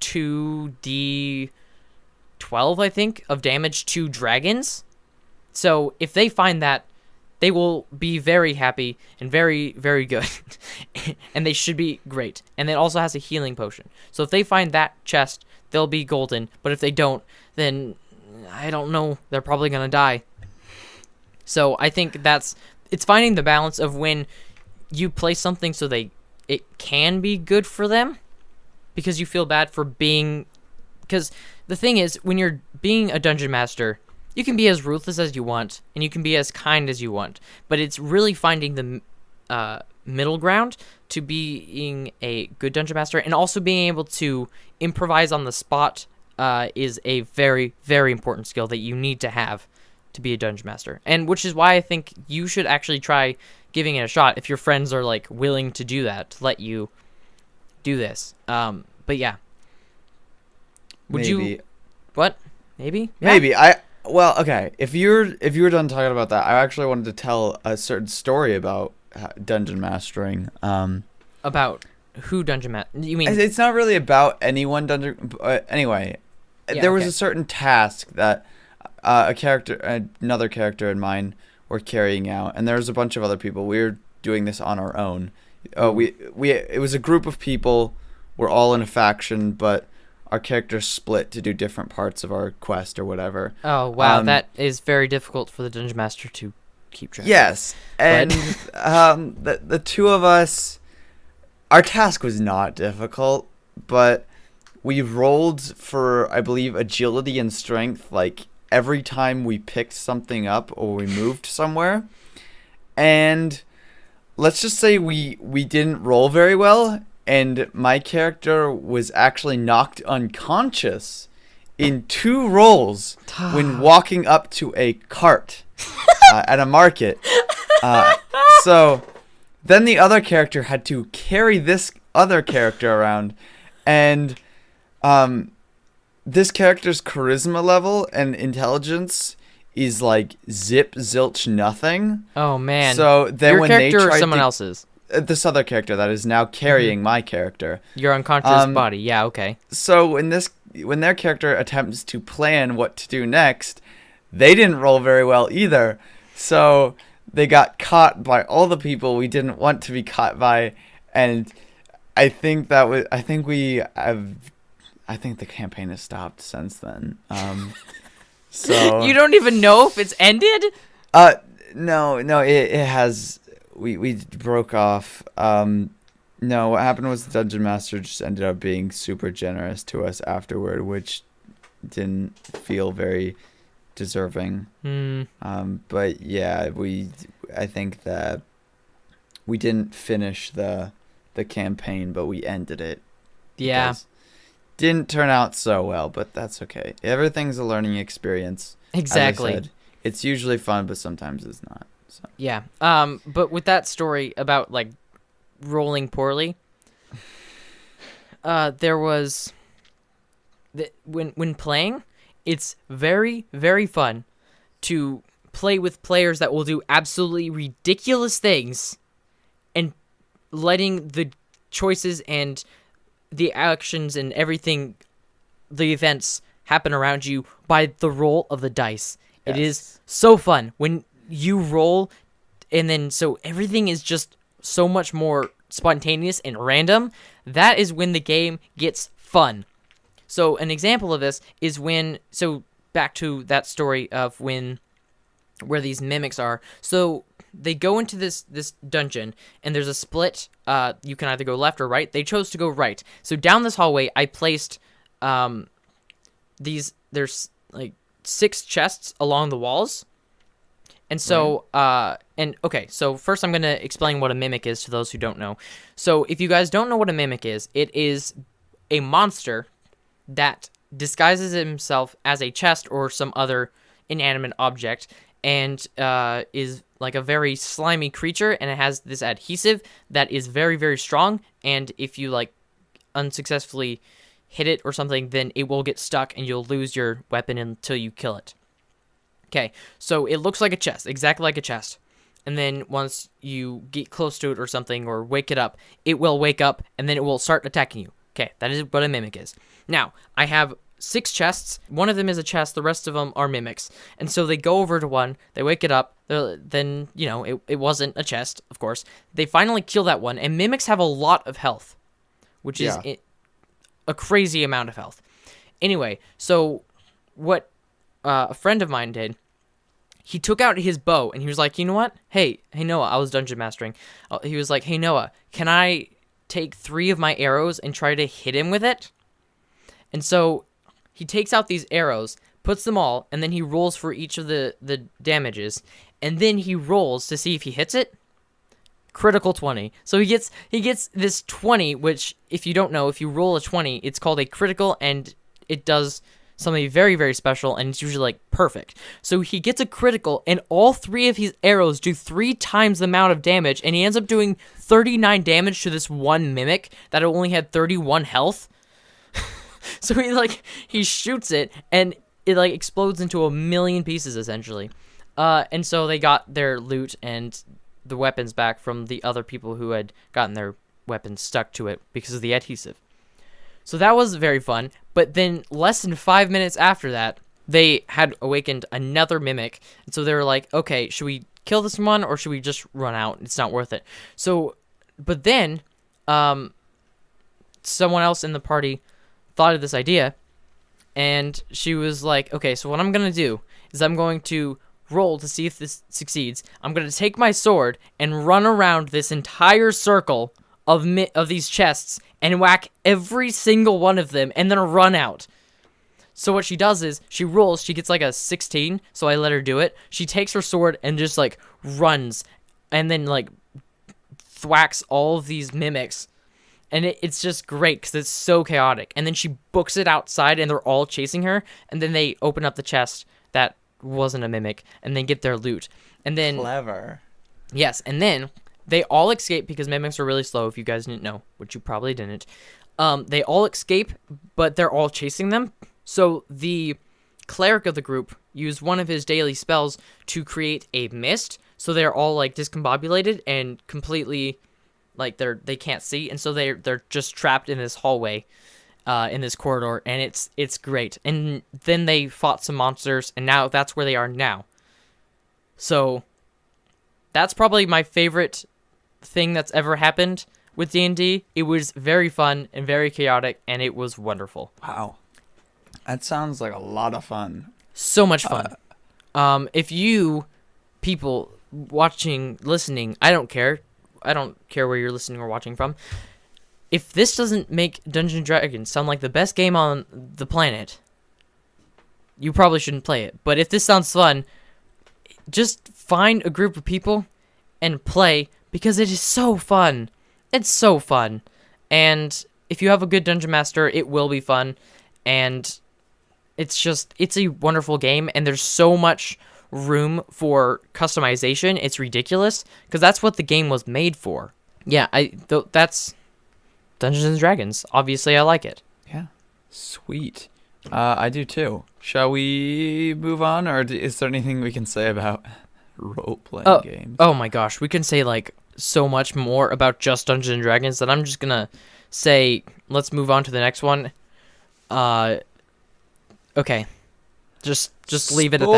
B: 2d12, I think, of damage to dragons. So if they find that, they will be very happy and very, very good. And they should be great. And it also has a healing potion. So if they find that chest, they'll be golden. But if they don't, then I don't know. They're probably going to die. So I think it's finding the balance of when you play something so it can be good for them, because you feel bad for being... Because the thing is, when you're being a dungeon master, you can be as ruthless as you want, and you can be as kind as you want, but it's really finding the middle ground to being a good dungeon master, and also being able to improvise on the spot is a very, very important skill that you need to have to be a dungeon master, and which is why I think you should actually try giving it a shot if your friends are like willing to do that, to let you do this. But yeah, would you? What? Maybe? Yeah.
A: Maybe. Well, okay. If you were done talking about that, I actually wanted to tell a certain story about dungeon mastering.
B: About who dungeon You mean?
A: It's not really about anyone dungeon. But anyway, there was a certain task that another character and mine were carrying out, and there was a bunch of other people. We were doing this on our own. It was a group of people. We're all in a faction, but our characters split to do different parts of our quest or whatever.
B: Oh, wow. That is very difficult for the dungeon master to keep track of.
A: Yes. And the two of us, our task was not difficult, but we rolled for, I believe, agility and strength, like, every time we picked something up or we moved somewhere. And let's just say we didn't roll very well, and my character was actually knocked unconscious in 2 rolls when walking up to a cart at a market. So then the other character had to carry this other character around, and this character's charisma level and intelligence is like zip zilch nothing.
B: Oh man!
A: So then
B: your
A: when
B: character
A: they tried
B: or someone else's?
A: This other character that is now carrying my character.
B: Your unconscious body. Yeah, okay.
A: So when their character attempts to plan what to do next, they didn't roll very well either. So they got caught by all the people we didn't want to be caught by, and I think the campaign has stopped since then. So
B: you don't even know if it's ended?
A: No, it has. We broke off. No, what happened was the dungeon master just ended up being super generous to us afterward, which didn't feel very deserving. But yeah, I think that we didn't finish the campaign, but we ended it.
B: Yeah.
A: Didn't turn out so well, but that's okay. Everything's a learning experience.
B: Exactly.
A: As I said, it's usually fun, but sometimes it's not. So.
B: Yeah. But with that story about like rolling poorly, there was when playing, it's very, very fun to play with players that will do absolutely ridiculous things, and letting the choices and the actions and everything, the events happen around you by the roll of the dice. Yes. It is so fun when you roll, and then so everything is just so much more spontaneous and random. That is when the game gets fun. So an example of this is back to that story of when where these mimics are. So they go into this dungeon, and there's a split. You can either go left or right. They chose to go right. So down this hallway, I placed there's like 6 chests along the walls. And so, so first I'm going to explain what a mimic is to those who don't know. So if you guys don't know what a mimic is, it is a monster that disguises himself as a chest or some other inanimate object, and is like a very slimy creature, and it has this adhesive that is very, very strong, and if you like unsuccessfully hit it or something, then it will get stuck and you'll lose your weapon until you kill it. Okay, so it looks like a chest, exactly like a chest. And then once you get close to it or something, or wake it up, it will wake up, and then it will start attacking you. Okay, that is what a mimic is. Now, I have 6 chests. One of them is a chest, the rest of them are mimics. And so they go over to one, they wake it up, then, it wasn't a chest, of course. They finally kill that one, and mimics have a lot of health, which is a crazy amount of health. Anyway, so what a friend of mine did, he took out his bow, and he was like, you know what? Hey, Noah, I was dungeon mastering. He was like, hey, Noah, can I take 3 of my arrows and try to hit him with it? And so he takes out these arrows, puts them all, and then he rolls for each of the damages, and then he rolls to see if he hits it. Critical 20. So he gets this 20, which, if you don't know, if you roll a 20, it's called a critical, and it does something very, very special, and it's usually like perfect. So he gets a critical, and all 3 of his arrows do 3 times the amount of damage, and he ends up doing 39 damage to this one mimic that only had 31 health. So he shoots it, and it like explodes into a million pieces essentially. And so they got their loot and the weapons back from the other people who had gotten their weapons stuck to it because of the adhesive. So that was very fun. But then less than 5 minutes after that, they had awakened another mimic. And so they were like, okay, should we kill this one or should we just run out? It's not worth it. So, but then someone else in the party thought of this idea, and she was like, okay, so what I'm going to do is I'm going to roll to see if this succeeds. I'm going to take my sword and run around this entire circle of these chests and whack every single one of them and then run out. So what she does is she rolls, she gets like a 16, so I let her do it. She takes her sword and just like runs and then like thwacks all of these mimics. And it's just great because it's so chaotic. And then she books it outside and they're all chasing her. And then they open up the chest that wasn't a mimic and they get their loot. And then
A: Clever.
B: Yes, and then they all escape because mimics are really slow, if you guys didn't know, which you probably didn't. They all escape, but they're all chasing them. So the cleric of the group used one of his daily spells to create a mist. So they're all like discombobulated and completely like they can't see, and so they're just trapped in this hallway, in this corridor, and it's great. And then they fought some monsters, and now that's where they are now. So that's probably my favorite thing that's ever happened with D&D. It was very fun and very chaotic, and it was wonderful.
A: Wow, that sounds like a lot of fun.
B: So much fun. If you people watching, listening, I don't care where you're listening or watching from. If this doesn't make Dungeons & Dragons sound like the best game on the planet, you probably shouldn't play it. But if this sounds fun, just find a group of people and play, because it is so fun. It's so fun. And if you have a good Dungeon Master, it will be fun. And it's a wonderful game, and there's so much room for customization. It's ridiculous, because that's what the game was made for. Yeah, that's Dungeons and Dragons. Obviously, I like it.
A: Yeah, sweet. I do too. Shall we move on, or is there anything we can say about role-playing games?
B: Oh my gosh, we can say like so much more about just Dungeons and Dragons that I'm just gonna say let's move on to the next one. Okay. Just leave it at that.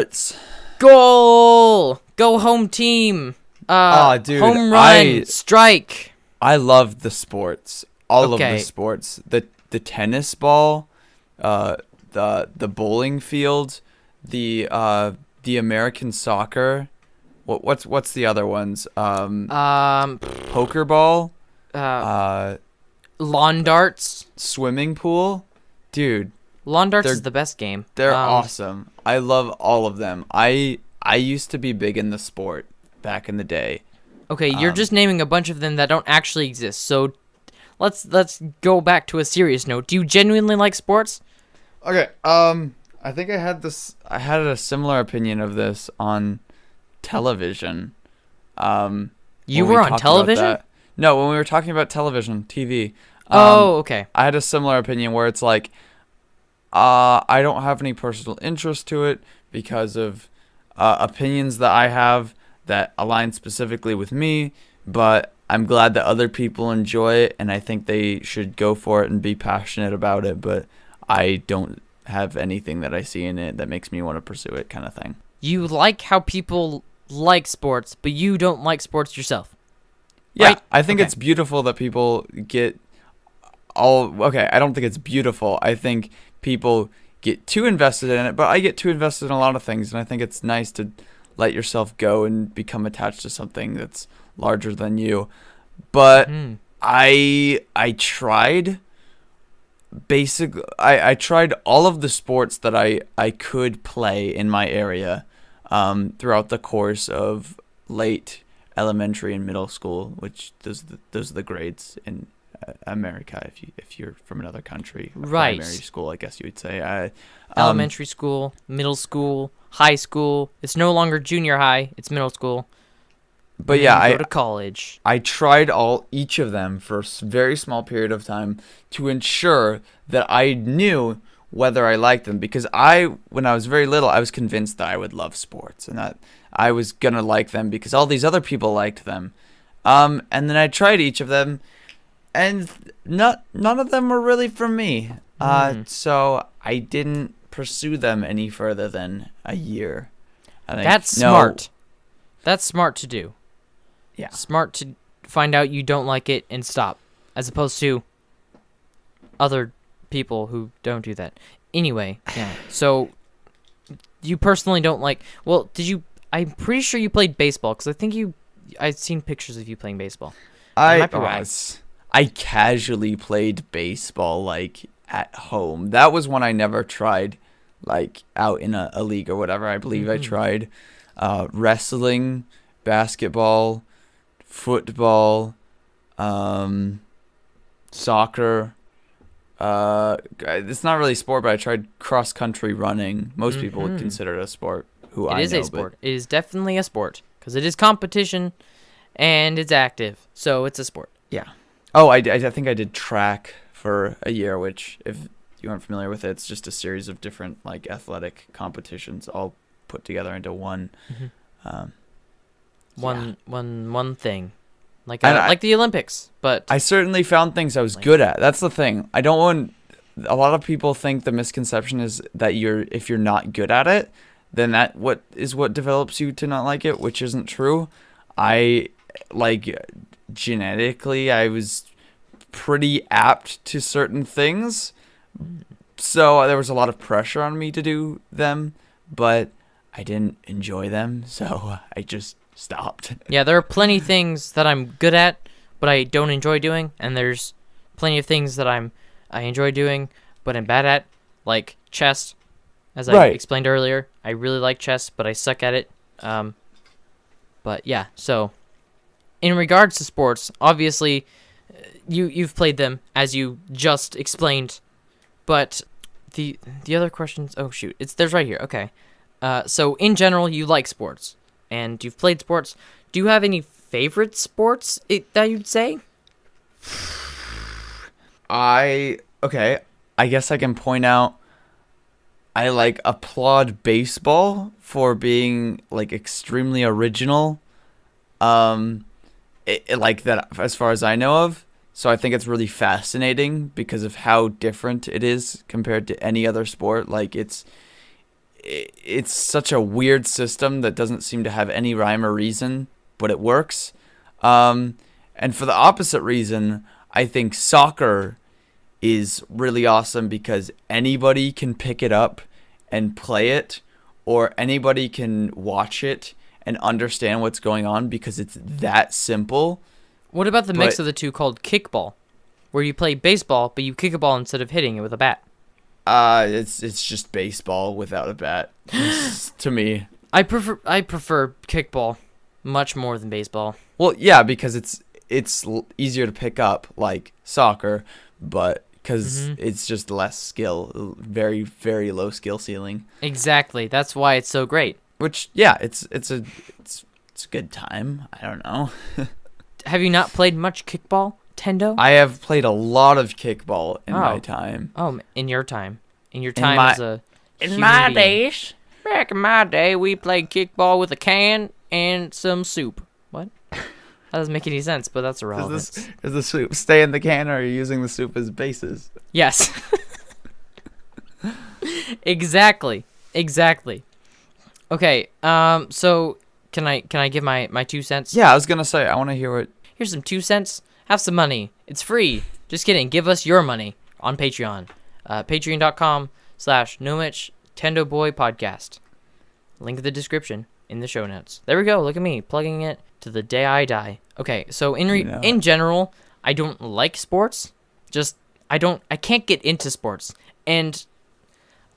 A: Sports!
B: Goal! Go home team!
A: Dude,
B: home run! Strike!
A: I love the sports. All of the sports. The tennis ball, the bowling field, the American soccer. What's the other ones? Poker ball,
B: lawn darts.
A: swimming pool, dude.
B: Lawn darts
A: They're-
B: is the best game.
A: They're awesome. I love all of them. I used to be big in the sport back in the day.
B: Okay, you're just naming a bunch of them that don't actually exist. So let's go back to a serious note. Do you genuinely like sports?
A: Okay. I think I had a similar opinion of this on television.
B: You
A: when we
B: were on
A: talked about
B: television?
A: that. No, when we were talking about television, TV.
B: Oh, okay.
A: I had a similar opinion where it's like, I don't have any personal interest to it because of opinions that I have that align specifically with me, but I'm glad that other people enjoy it, and I think they should go for it and be passionate about it, but I don't have anything that I see in it that makes me want to pursue it, kind of thing.
B: You like how people like sports, but you don't like sports yourself.
A: Yeah,
B: Right?
A: I think
B: Okay.
A: it's beautiful that people get I don't think it's beautiful. I think people get too invested in it, but I get too invested in a lot of things, and I think it's nice to let yourself go and become attached to something that's larger than you. But I tried I tried all of the sports that I could play in my area throughout the course of late elementary and middle school, which those are the grades in America if you're from another country.
B: Right.
A: Primary school, I guess you would say.
B: Elementary school, middle school, high school. It's no longer junior high. It's middle school.
A: But
B: And
A: yeah,
B: then you
A: I
B: go to college.
A: I tried each of them for a very small period of time to ensure that I knew whether I liked them, because when I was very little, I was convinced that I would love sports and that I was gonna like them because all these other people liked them. And then I tried each of them, and none of them were really for me. So I didn't pursue them any further than a year. I think.
B: That's
A: No,
B: smart. That's smart to do.
A: Yeah.
B: Smart to find out you don't like it and stop, as opposed to other people who don't do that. Anyway, yeah. So you personally don't like. Well, I'm pretty sure you played baseball, because I think I've seen pictures of you playing baseball. might be right.
A: I casually played baseball like at home. That was one I never tried like out in a league or whatever. I believe I tried wrestling, basketball, football, soccer. It's not really a sport, but I tried cross country running. Most people would consider it a sport.
B: It is a sport. It is definitely a sport, because it is competition and it's active, so it's a sport.
A: Yeah. Oh, I think I did track for a year, which, if you aren't familiar with it, it's just a series of different like athletic competitions all put together into one.
B: One thing, like the Olympics. But
A: I certainly found things I was good at. That's the thing. I don't want. A lot of people think the misconception is that if you're not good at it, then what develops you to not like it, which isn't true. Genetically, I was pretty apt to certain things, so there was a lot of pressure on me to do them, but I didn't enjoy them, so I just stopped.
B: Yeah, there are plenty of things that I'm good at, but I don't enjoy doing, and there's plenty of things that I enjoy doing, but I'm bad at, like chess. As I explained earlier, I really like chess, but I suck at it. But yeah, so in regards to sports, obviously you've played them, as you just explained, but the other questions, oh shoot, there's right here. Okay. So in general, you like sports and you've played sports. Do you have any favorite sports that you'd say?
A: I guess I can point out I applaud baseball for being extremely original. Like that, as far as I know of. So I think it's really fascinating because of how different it is compared to any other sport. It's such a weird system that doesn't seem to have any rhyme or reason, but it works. And for the opposite reason, I think soccer is really awesome because anybody can pick it up and play it or anybody can watch it and understand what's going on because it's that simple.
B: What about the mix of the two called kickball, where you play baseball but you kick a ball instead of hitting it with a bat?
A: It's just baseball without a bat to me.
B: I prefer kickball much more than baseball.
A: Well, yeah, because it's easier to pick up like soccer, but because it's just less skill, very, very low skill ceiling.
B: Exactly. That's why it's so great.
A: Which, yeah, it's a good time. I don't know.
B: Have you not played much kickball, Tendo?
A: I have played a lot of kickball in my time.
B: Oh, in your time. In your time as a
A: in my
B: being.
A: days.
B: Back in my day, we played kickball with a can and some soup. What? That doesn't make any sense, but that's irrelevant.
A: Does the soup stay in the can, or are you using the soup as bases?
B: Yes. Exactly. Okay. So can I give my 2 cents?
A: Yeah, I was gonna say I want to hear what.
B: Here's some 2 cents. Have some money. It's free. Just kidding. Give us your money on Patreon. Patreon.com/Nomich Tendoboy podcast. Link in the description in the show notes. There we go. Look at me plugging it to the day I die. Okay, so in general, I don't like sports. I can't get into sports, and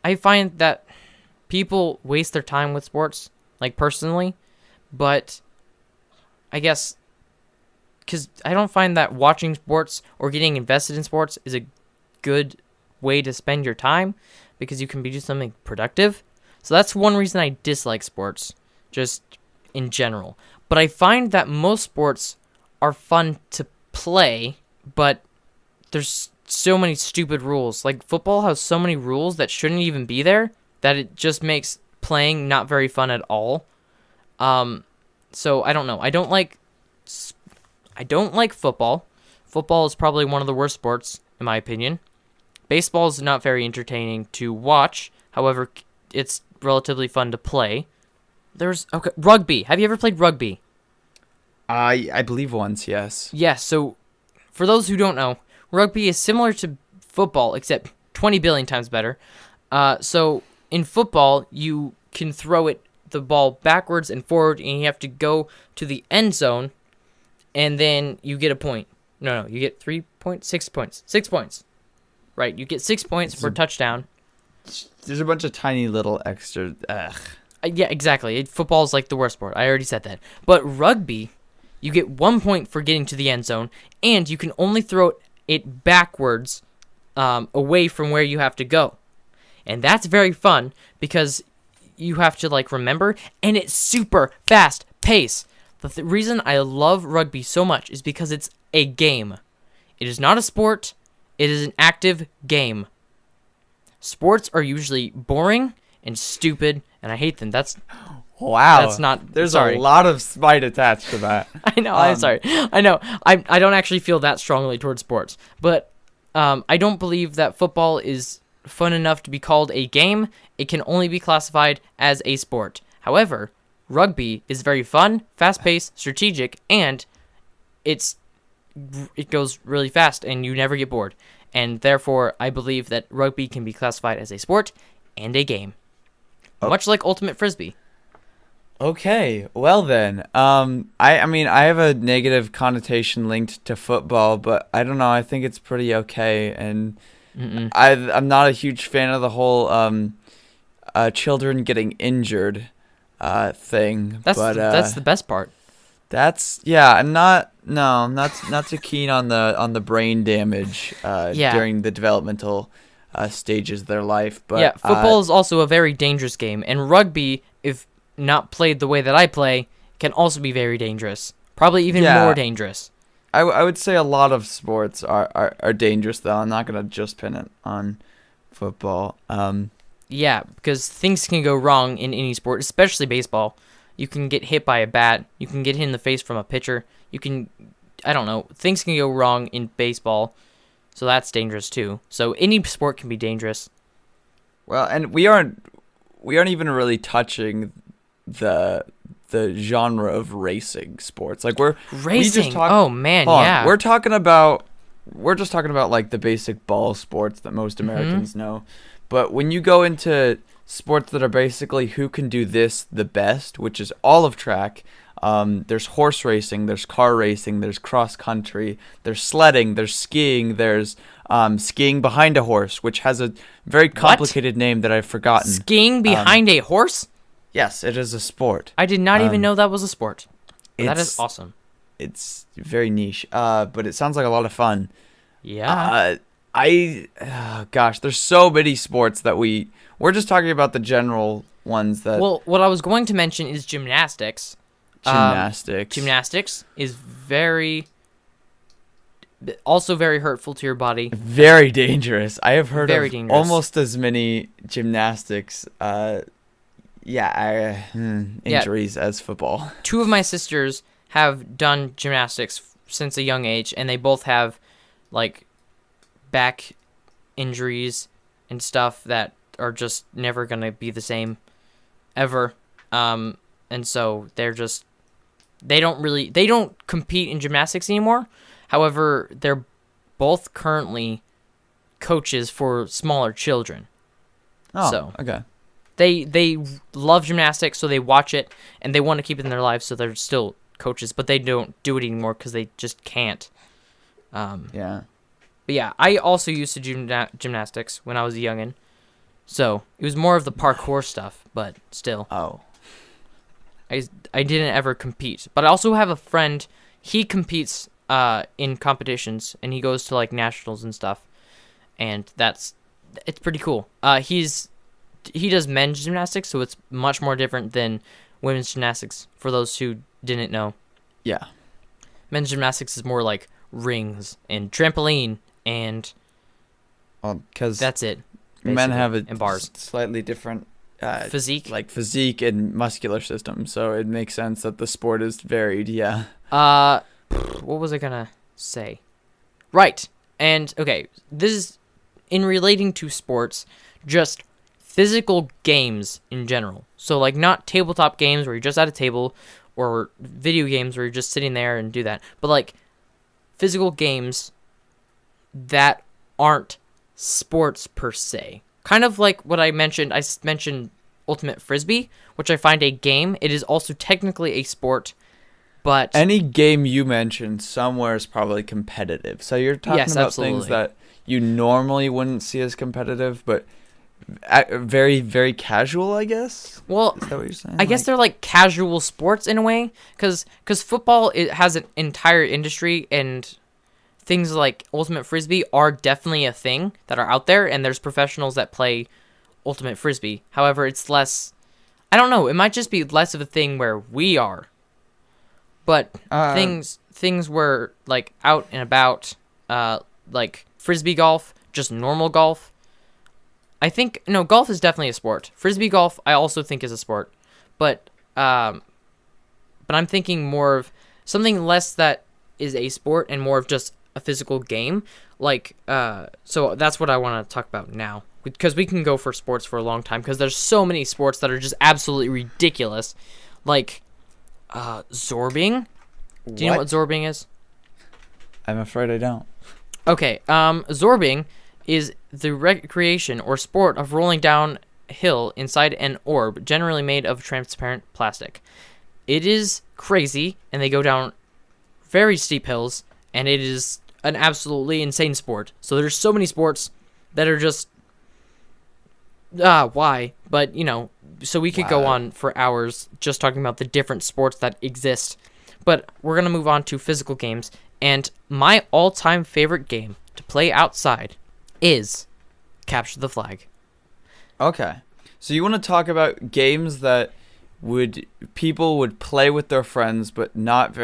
B: I find that people waste their time with sports, like personally, but I guess because I don't find that watching sports or getting invested in sports is a good way to spend your time because you can do something productive. So that's one reason I dislike sports, just in general. But I find that most sports are fun to play, but there's so many stupid rules. Like football has so many rules that shouldn't even be there that it just makes playing not very fun at all. So I don't know. I don't like football. Football is probably one of the worst sports in my opinion. Baseball is not very entertaining to watch. However, it's relatively fun to play. Rugby. Have you ever played rugby?
A: I believe once, yes.
B: Yes, so for those who don't know, rugby is similar to football, except 20 billion times better. So in football, you can throw the ball backwards and forward, and you have to go to the end zone, and then you get a point. No, you get 3 points, 6 points. 6 points. Right, you get 6 points for a touchdown.
A: There's a bunch of tiny little extra...
B: Yeah, exactly. Football is like the worst sport. I already said that. But rugby, you get 1 point for getting to the end zone, and you can only throw it backwards away from where you have to go. And that's very fun because you have to remember, and it's super fast pace. The reason I love rugby so much is because it's a game. It is not a sport. It is an active game. Sports are usually boring and stupid, and I hate them.
A: Wow.
B: That's not.
A: There's
B: sorry.
A: a lot of spite attached to that.
B: I know. I'm sorry. I know. I don't actually feel that strongly towards sports, but I don't believe that football is fun enough to be called a game. It can only be classified as a sport. However, rugby is very fun, fast-paced, strategic, and it goes really fast, and you never get bored. And therefore, I believe that rugby can be classified as a sport and a game, much like Ultimate Frisbee.
A: Okay, well then, I mean, I have a negative connotation linked to football, but I don't know, I think it's pretty okay, and I'm not a huge fan of the whole children getting injured thing.
B: That's the best part.
A: I'm not too keen on the brain damage during the developmental stages of their life. But
B: yeah, football is also a very dangerous game, and rugby, if not played the way that I play, can also be very dangerous. Probably even more dangerous.
A: I would say a lot of sports are dangerous, though. I'm not gonna just pin it on football.
B: Yeah, because things can go wrong in any sport, especially baseball. You can get hit by a bat. You can get hit in the face from a pitcher. Things can go wrong in baseball, so that's dangerous too. So any sport can be dangerous.
A: Well, and we aren't even really touching the genre of racing sports.
B: Racing. Oh man, yeah.
A: We're just talking about like the basic ball sports that most Americans know. But when you go into sports that are basically who can do this the best, which is all of track. There's horse racing, there's car racing, there's cross country, there's sledding, there's skiing, there's skiing behind a horse, which has a very complicated name that I've forgotten.
B: Skiing behind a horse?
A: Yes, it is a sport.
B: I did not even know that was a sport. That is awesome.
A: It's very niche, but it sounds like a lot of fun.
B: Yeah.
A: Gosh, there's so many sports that we're just talking about the general ones that.
B: Well, what I was going to mention is gymnastics. Gymnastics is also very hurtful to your body.
A: Very dangerous. I have heard
B: Very
A: of
B: dangerous.
A: almost as many gymnastics injuries as football.
B: 2 of my sisters have done gymnastics since a young age, and they both have like back injuries and stuff that are just never gonna be the same ever. And so they don't compete in gymnastics anymore. However, they're both currently coaches for smaller children.
A: Oh,
B: so
A: okay.
B: They love gymnastics, so they watch it, and they want to keep it in their lives, so they're still coaches, but they don't do it anymore because they just can't.
A: Yeah.
B: But yeah, I also used to do gymnastics when I was a youngin', so it was more of the parkour stuff, but still.
A: Oh.
B: I didn't ever compete, but I also have a friend. He competes in competitions, and he goes to like nationals and stuff, and it's pretty cool. He does men's gymnastics, so it's much more different than women's gymnastics. For those who didn't know,
A: Yeah.
B: men's gymnastics is more like rings and trampoline, and
A: Because
B: that's it.
A: men
B: basically,
A: have
B: and bars.
A: slightly different
B: Physique.
A: physique and muscular system, so it makes sense that the sport is varied. Yeah.
B: What was I gonna say? Right, and okay, this is in relating to sports, just physical games in general. So like not tabletop games where you're just at a table, or video games where you're just sitting there and do that, but like physical games that aren't sports per se. Kind of like what I mentioned. I mentioned Ultimate Frisbee, which I find a game. It is also technically a sport, but
A: Any game you mentioned somewhere is probably competitive. So you're talking
B: Yes,
A: about
B: absolutely.
A: things that you normally wouldn't see as competitive, but very, very casual, I guess.
B: well,
A: Is that what you're saying?
B: I guess they're like casual sports in a way, because football, it has an entire industry, and things like Ultimate Frisbee are definitely a thing that are out there, and there's professionals that play Ultimate Frisbee. However, it's less, I don't know, it might just be less of a thing where we are. But things were like out and about, like Frisbee golf, just normal golf. I think, no, golf is definitely a sport. Frisbee golf, I also think is a sport. But I'm thinking more of something less that is a sport and more of just a physical game. Like, so that's what I want to talk about now. Because we can go for sports for a long time, because there's so many sports that are just absolutely ridiculous. Like, zorbing. Do you know what zorbing is?
A: I'm afraid I don't.
B: Okay, zorbing is the recreation or sport of rolling downhill inside an orb, generally made of transparent plastic. It is crazy, and they go down very steep hills, and it is an absolutely insane sport. So there's so many sports that are just why? But so we could go on for hours just talking about the different sports that exist. But we're gonna move on to physical games, and my all-time favorite game to play outside is Capture the Flag.
A: Okay. So you want to talk about games that people would play with their friends, but not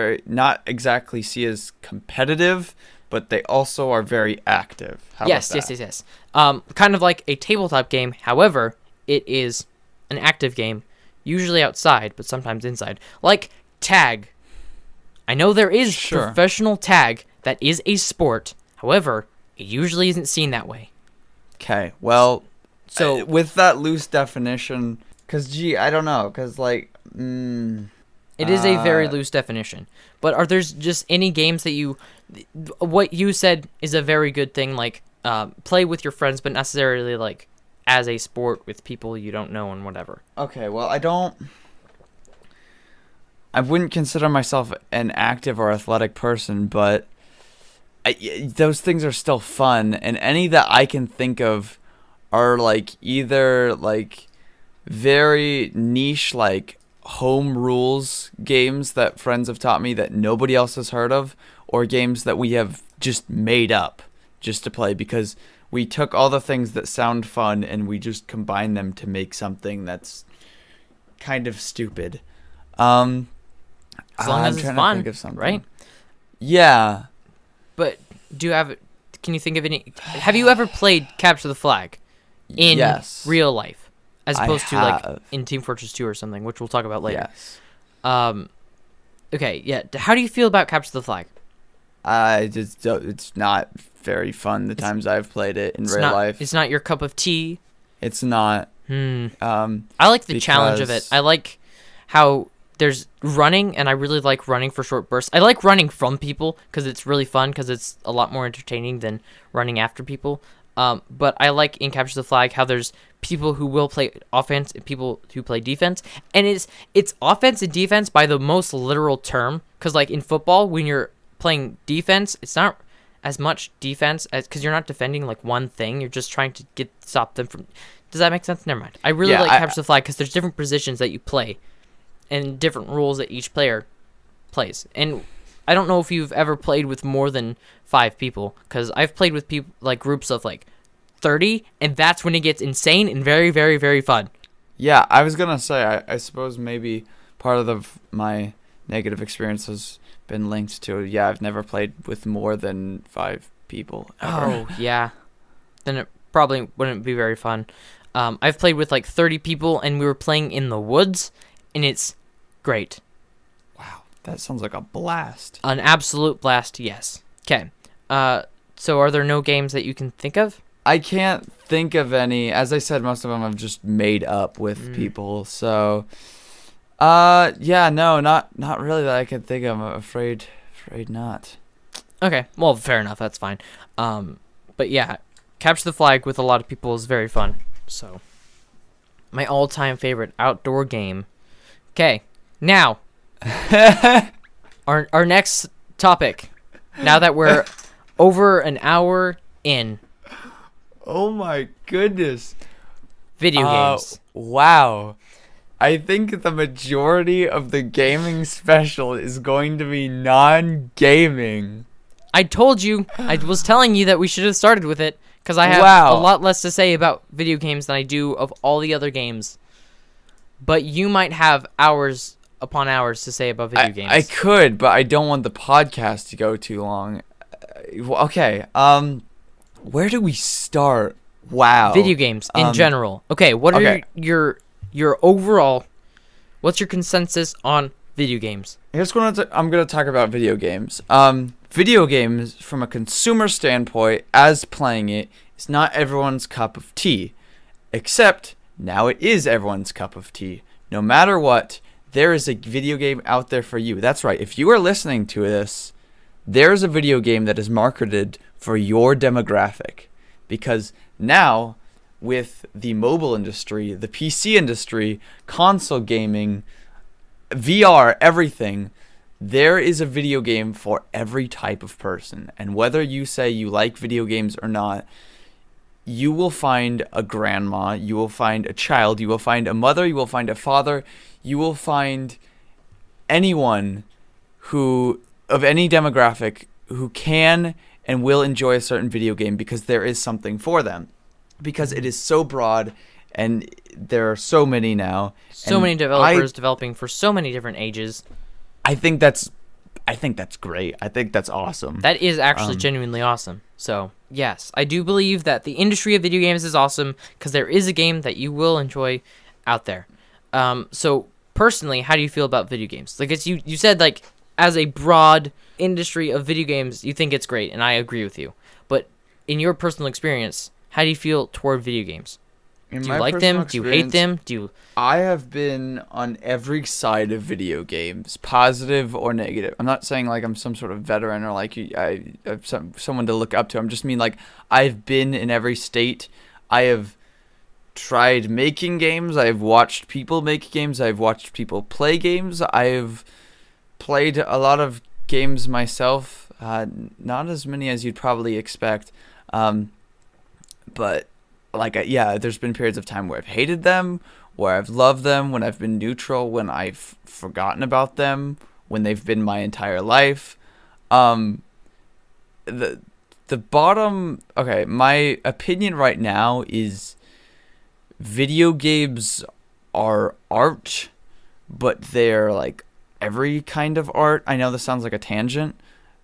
A: exactly see as competitive, but they also are very active. How about that?
B: Yes. Kind of like a tabletop game. However, it is an active game, usually outside, but sometimes inside. Like tag. I know there is professional tag that is a sport. However, it usually isn't seen that way.
A: Okay. Well,
B: so
A: with that loose definition, because I don't know, because like,
B: it is a very loose definition. But are there just any games that what you said is a very good thing, like play with your friends, but necessarily like as a sport with people you don't know and whatever.
A: Okay, well, I wouldn't consider myself an active or athletic person, but those things are still fun, and any that I can think of are like either like very niche, like home rules games that friends have taught me that nobody else has heard of, or games that we have just made up just to play because we took all the things that sound fun and we just combined them to make something that's kind of stupid.
B: As long as it's fun, right?
A: Yeah.
B: But can you think of any, have you ever played Capture the Flag in real life? As opposed to like in Team Fortress 2 or something, which we'll talk about later.
A: Yes.
B: Okay, yeah. How do you feel about Capture the Flag?
A: It's not very fun the times I've played it in real life.
B: It's not your cup of tea?
A: It's not.
B: I like the challenge of it. I like how there's running, and I really like running for short bursts. I like running from people because it's really fun because it's a lot more entertaining than running after people. But I like in Capture the Flag how there's people who will play offense and people who play defense. And it's offense and defense by the most literal term. Because like in football, when you're playing defense, it's not as much defense as because you're not defending like one thing. You're just trying to stop them from. Does that make sense? Never mind. I really like Capture the Flag because there's different positions that you play and different rules that each player plays. And I don't know if you've ever played with more than 5 people, because I've played with people like groups of like 30, and that's when it gets insane and very, very, very fun.
A: Yeah, I was gonna say, I suppose maybe part of my negative experience has been linked to, I've never played with more than 5 people ever.
B: Oh, yeah. Then it probably wouldn't be very fun. I've played with like 30 people, and we were playing in the woods, and it's great.
A: Wow, that sounds like a blast.
B: An absolute blast, yes. Okay. So are there no games that you can think of?
A: I can't think of any. As I said, most of them I've just made up with people. So, not really that I can think of. I'm afraid not.
B: Okay, well, fair enough. That's fine. But yeah, Capture the Flag with a lot of people is very fun. So, my all-time favorite outdoor game. Okay, now, our next topic. Now that we're over an hour in.
A: Oh my goodness.
B: Video games.
A: Wow. I think the majority of the gaming special is going to be non-gaming.
B: I told you. I was telling you that we should have started with it, because I have a lot less to say about video games than I do of all the other games. But you might have hours upon hours to say about video games.
A: I could, but I don't want the podcast to go too long. Okay, where do we start? Wow.
B: Video games in general. Okay, what are your overall, what's your consensus on video games?
A: Here's what I'm going to talk about video games. Video games, from a consumer standpoint, as playing it, is not everyone's cup of tea. Except, now it is everyone's cup of tea. No matter what, there is a video game out there for you. That's right. If you are listening to this, there's a video game that is marketed for your demographic. Because now, with the mobile industry, the PC industry, console gaming, VR, everything, there is a video game for every type of person. And whether you say you like video games or not, you will find a grandma, you will find a child, you will find a mother, you will find a father, you will find anyone who, of any demographic, who can and will enjoy a certain video game because there is something for them. Because it is so broad and there are so many now.
B: So many developers developing for so many different ages.
A: I think that's great. I think that's awesome.
B: That is actually genuinely awesome. So, yes, I do believe that the industry of video games is awesome because there is a game that you will enjoy out there. So, personally, how do you feel about video games? Like, you said, like, as a broad industry of video games, you think it's great, and I agree with you. But in your personal experience, how do you feel toward video games? Do you like them? Do you hate them?
A: I have been on every side of video games, positive or negative. I'm not saying like I'm some sort of veteran or like I have someone to look up to. I'm just mean like I've been in every state. I have tried making games. I've watched people make games. I've watched people play games. I've played a lot of games myself. Not as many as you'd probably expect. But there's been periods of time where I've hated them, where I've loved them, when I've been neutral, when I've forgotten about them, when they've been my entire life. The bottom, okay, my opinion right now is video games are art, but they're like every kind of art. I know this sounds like a tangent,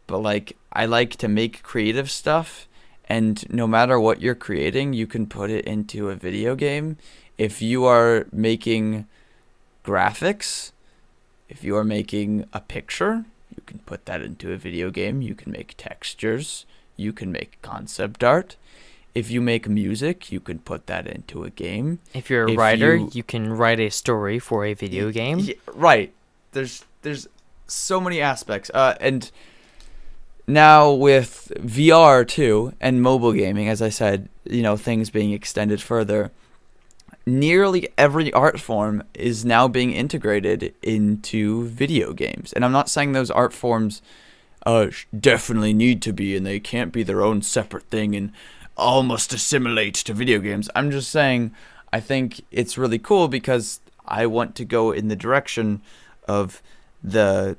A: but like I like to make creative stuff, and no matter what you're creating, you can put it into a video game. If you are making graphics, if you are making a picture, you can put that into a video game. You can make textures. You can make concept art. If you make music, you can put that into a game.
B: If you're a writer, you can write a story for a video game.
A: Yeah, right. There's so many aspects. And now with VR too, and mobile gaming, as I said, things being extended further, nearly every art form is now being integrated into video games. And I'm not saying those art forms definitely need to be, and they can't be their own separate thing and all must assimilate to video games. I'm just saying I think it's really cool because I want to go in the direction of the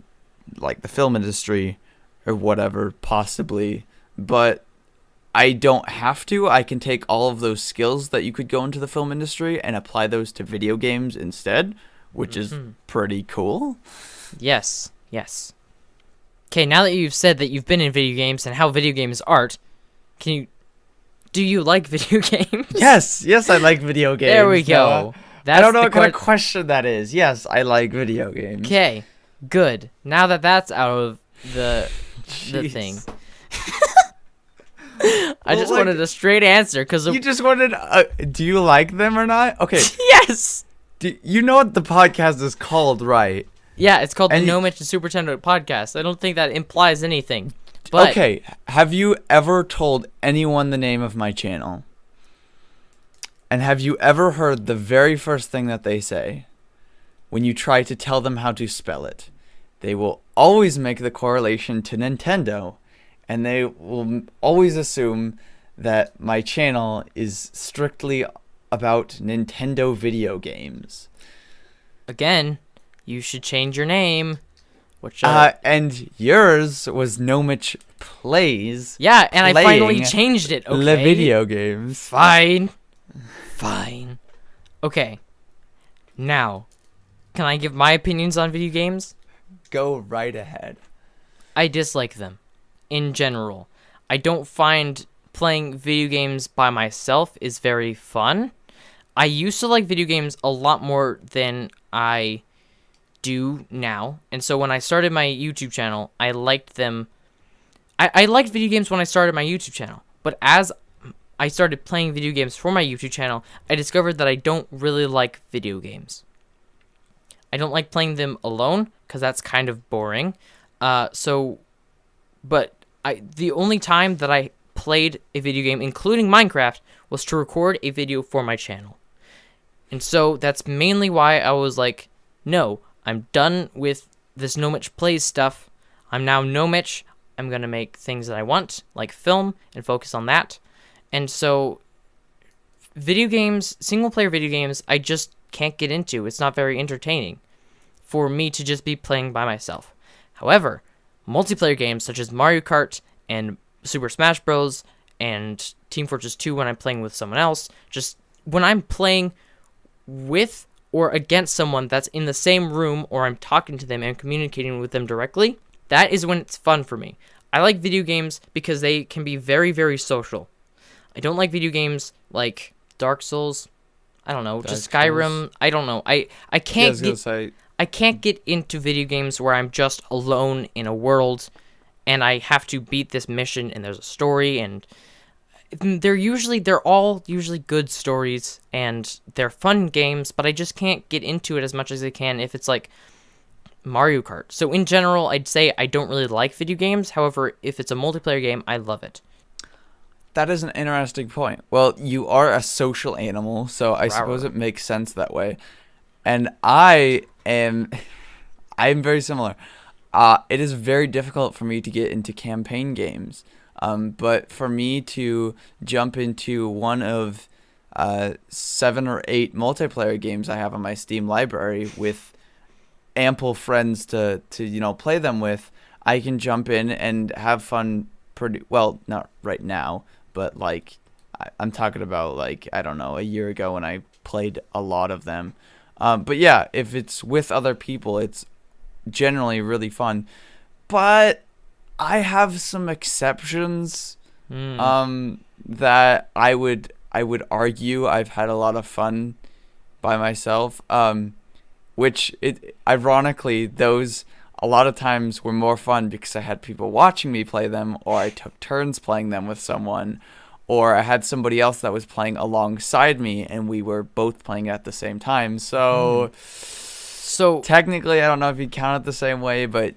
A: film industry or whatever, possibly, but I don't have to. I can take all of those skills that you could go into the film industry and apply those to video games instead, which is pretty cool.
B: Yes. Okay, now that you've said that you've been in video games and how video games art, do you like video games?
A: Yes, I like video games.
B: There we go.
A: I don't know what kind of question that is. Yes, I like video games.
B: Okay, good. Now that that's out of the thing. I just wanted a straight answer because
A: you just wanted. Do you like them or not? Okay.
B: Yes.
A: You know what the podcast is called, right?
B: Yeah, it's called the Nomich and Supertendoboy podcast. I don't think that implies anything. But
A: okay, have you ever told anyone the name of my channel? And have you ever heard the very first thing that they say when you try to tell them how to spell it? They will always make the correlation to Nintendo, and they will always assume that my channel is strictly about Nintendo video games.
B: Again, you should change your name.
A: And yours was Nomich Plays.
B: Yeah, and I finally changed it, okay?
A: The video games.
B: Fine. Okay. Now, can I give my opinions on video games?
A: Go right ahead.
B: I dislike them, in general. I don't find playing video games by myself is very fun. I used to like video games a lot more than I do now, and so when I started my YouTube channel, I liked them. I liked video games when I started my YouTube channel, but as I started playing video games for my YouTube channel, I discovered that I don't really like video games. I don't like playing them alone, because that's kind of boring. The only time that I played a video game, including Minecraft, was to record a video for my channel. And so that's mainly why I was like, no, I'm done with this Nomich Plays stuff. I'm now Nomich. I'm going to make things that I want, like film, and focus on that. And so video games, single-player video games, I just can't get into. It's not very entertaining for me to just be playing by myself. However, multiplayer games such as Mario Kart and Super Smash Bros. And Team Fortress 2 when I'm playing with someone else, just when I'm playing with or against someone that's in the same room, or I'm talking to them and communicating with them directly, that is when it's fun for me. I like video games because they can be very, very social. I don't like video games like Dark Souls. I don't know, just Skyrim. I don't know. I can't get into video games where I'm just alone in a world and I have to beat this mission and there's a story, and they're all usually good stories and they're fun games, but I just can't get into it as much as I can if it's like Mario Kart. So in general, I'd say I don't really like video games. However, if it's a multiplayer game, I love it.
A: that is an interesting point. Well, you are a social animal, so I suppose it makes sense that way. And I'm very similar. It is very difficult for me to get into campaign games. But for me to jump into one of 7 or 8 multiplayer games I have on my Steam library with ample friends to play them with, I can jump in and have fun pretty well. Not right now, but like I'm talking about like, I don't know, a year ago when I played a lot of them. But yeah, if it's with other people, it's generally really fun. But I have some exceptions that I would argue I've had a lot of fun by myself. Which ironically, those a lot of times were more fun because I had people watching me play them, or I took turns playing them with someone, or I had somebody else that was playing alongside me and we were both playing at the same time. So technically, I don't know if you'd count it the same way, but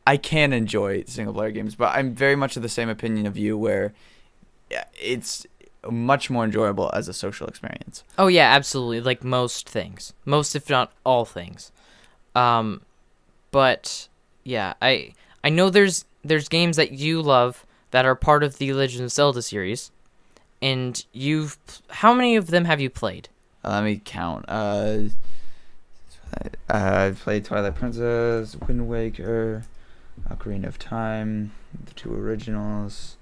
A: I can enjoy single player games. But I'm very much of the same opinion of you, where it's much more enjoyable as a social experience.
B: Oh yeah, absolutely. Like most things, most if not all things. But yeah, I know there's games that you love that are part of the Legend of Zelda series, and how many of them have you played?
A: Let me count. I've played Twilight Princess, Wind Waker, Ocarina of Time, the 2 originals,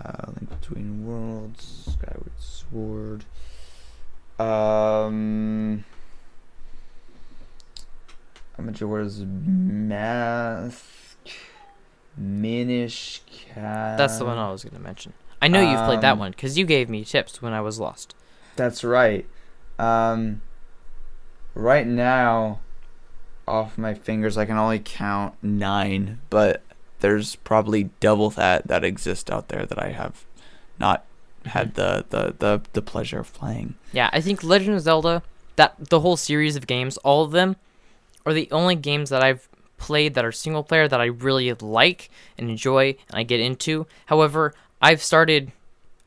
A: Link Between Worlds, Skyward Sword. Majora's Mask, Minish Cap.
B: That's the one I was going to mention. I know you've played that one because you gave me tips when I was lost.
A: That's right. Right now, off my fingers, I can only count 9, but there's probably double that exist out there that I have not had the pleasure of playing.
B: Yeah, I think Legend of Zelda, the whole series of games, all of them, are the only games that I've played that are single player that I really like and enjoy and I get into. However, I've started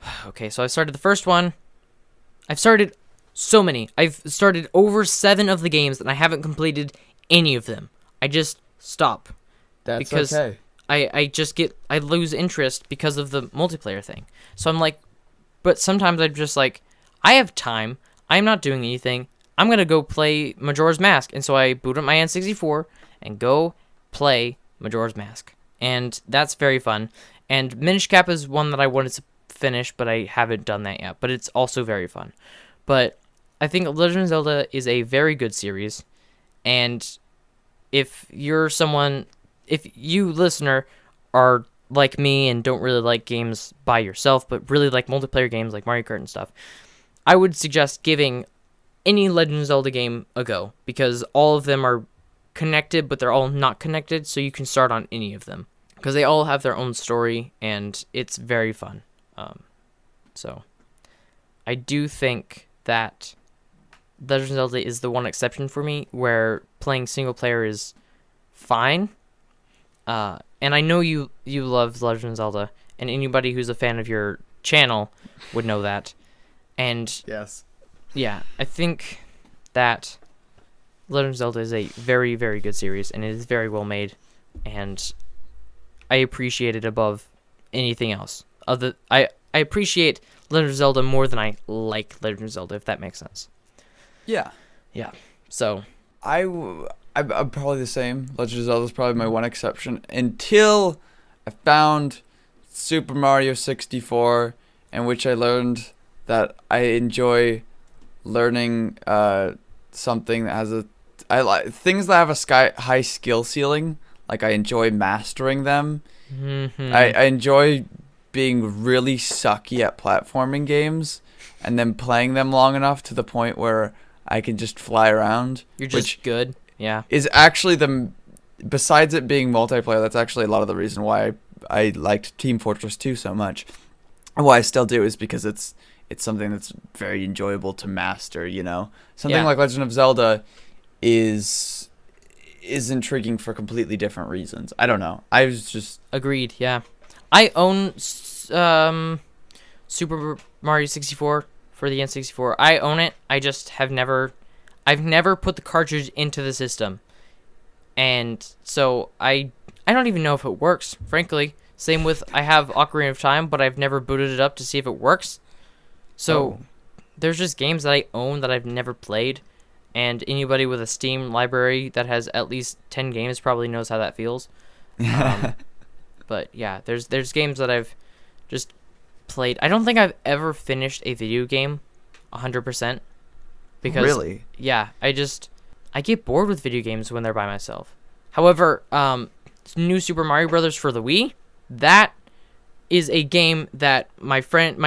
B: the first one. I've started so many. I've started over 7 of the games and I haven't completed any of them. I just stop.
A: That's
B: because
A: okay.
B: I lose interest because of the multiplayer thing. So I'm like, but sometimes I'm just like, I have time. I'm not doing anything. I'm going to go play Majora's Mask. And so I boot up my N64 and go play Majora's Mask. And that's very fun. And Minish Cap is one that I wanted to finish, but I haven't done that yet. But it's also very fun. But I think Legend of Zelda is a very good series. And if you, listener, are like me and don't really like games by yourself, but really like multiplayer games like Mario Kart and stuff, I would suggest giving any Legend of Zelda game a go, because all of them are connected, but they're all not connected, so you can start on any of them, because they all have their own story, and it's very fun. So I do think that Legend of Zelda is the one exception for me, where playing single player is fine. And I know you love Legend of Zelda, and anybody who's a fan of your channel would know that. And
A: yes.
B: Yeah, I think that Legend of Zelda is a very, very good series, and it is very well made, and I appreciate it above anything else. I appreciate Legend of Zelda more than I like Legend of Zelda, if that makes sense.
A: Yeah.
B: Yeah. So
A: I'm probably the same. Legend of Zelda is probably my one exception, until I found Super Mario 64, in which I learned that I enjoy learning something that has I like things that have a high skill ceiling. Like, I enjoy mastering them.
B: Mm-hmm.
A: I enjoy being really sucky at platforming games and then playing them long enough to the point where I can just fly around.
B: You're just good. Yeah.
A: Is actually besides it being multiplayer, that's actually a lot of the reason why I liked Team Fortress 2 so much. And why I still do is because it's something that's very enjoyable to master, you know? Something like Legend of Zelda is intriguing for completely different reasons. I don't know. I was just...
B: Agreed, yeah. I own Super Mario 64 for the N64. I own it. I just have never, I've never put the cartridge into the system, and so I don't even know if it works. Frankly, same with I have Ocarina of Time, but I've never booted it up to see if it works. So there's just games that I own that I've never played, and anybody with a Steam library that has at least 10 games probably knows how that feels. But yeah, there's games that I've just played. I don't think I've ever finished a video game 100%, because
A: Really?
B: yeah, I get bored with video games when they're by myself. However, New Super Mario Brothers for the Wii, that is a game that my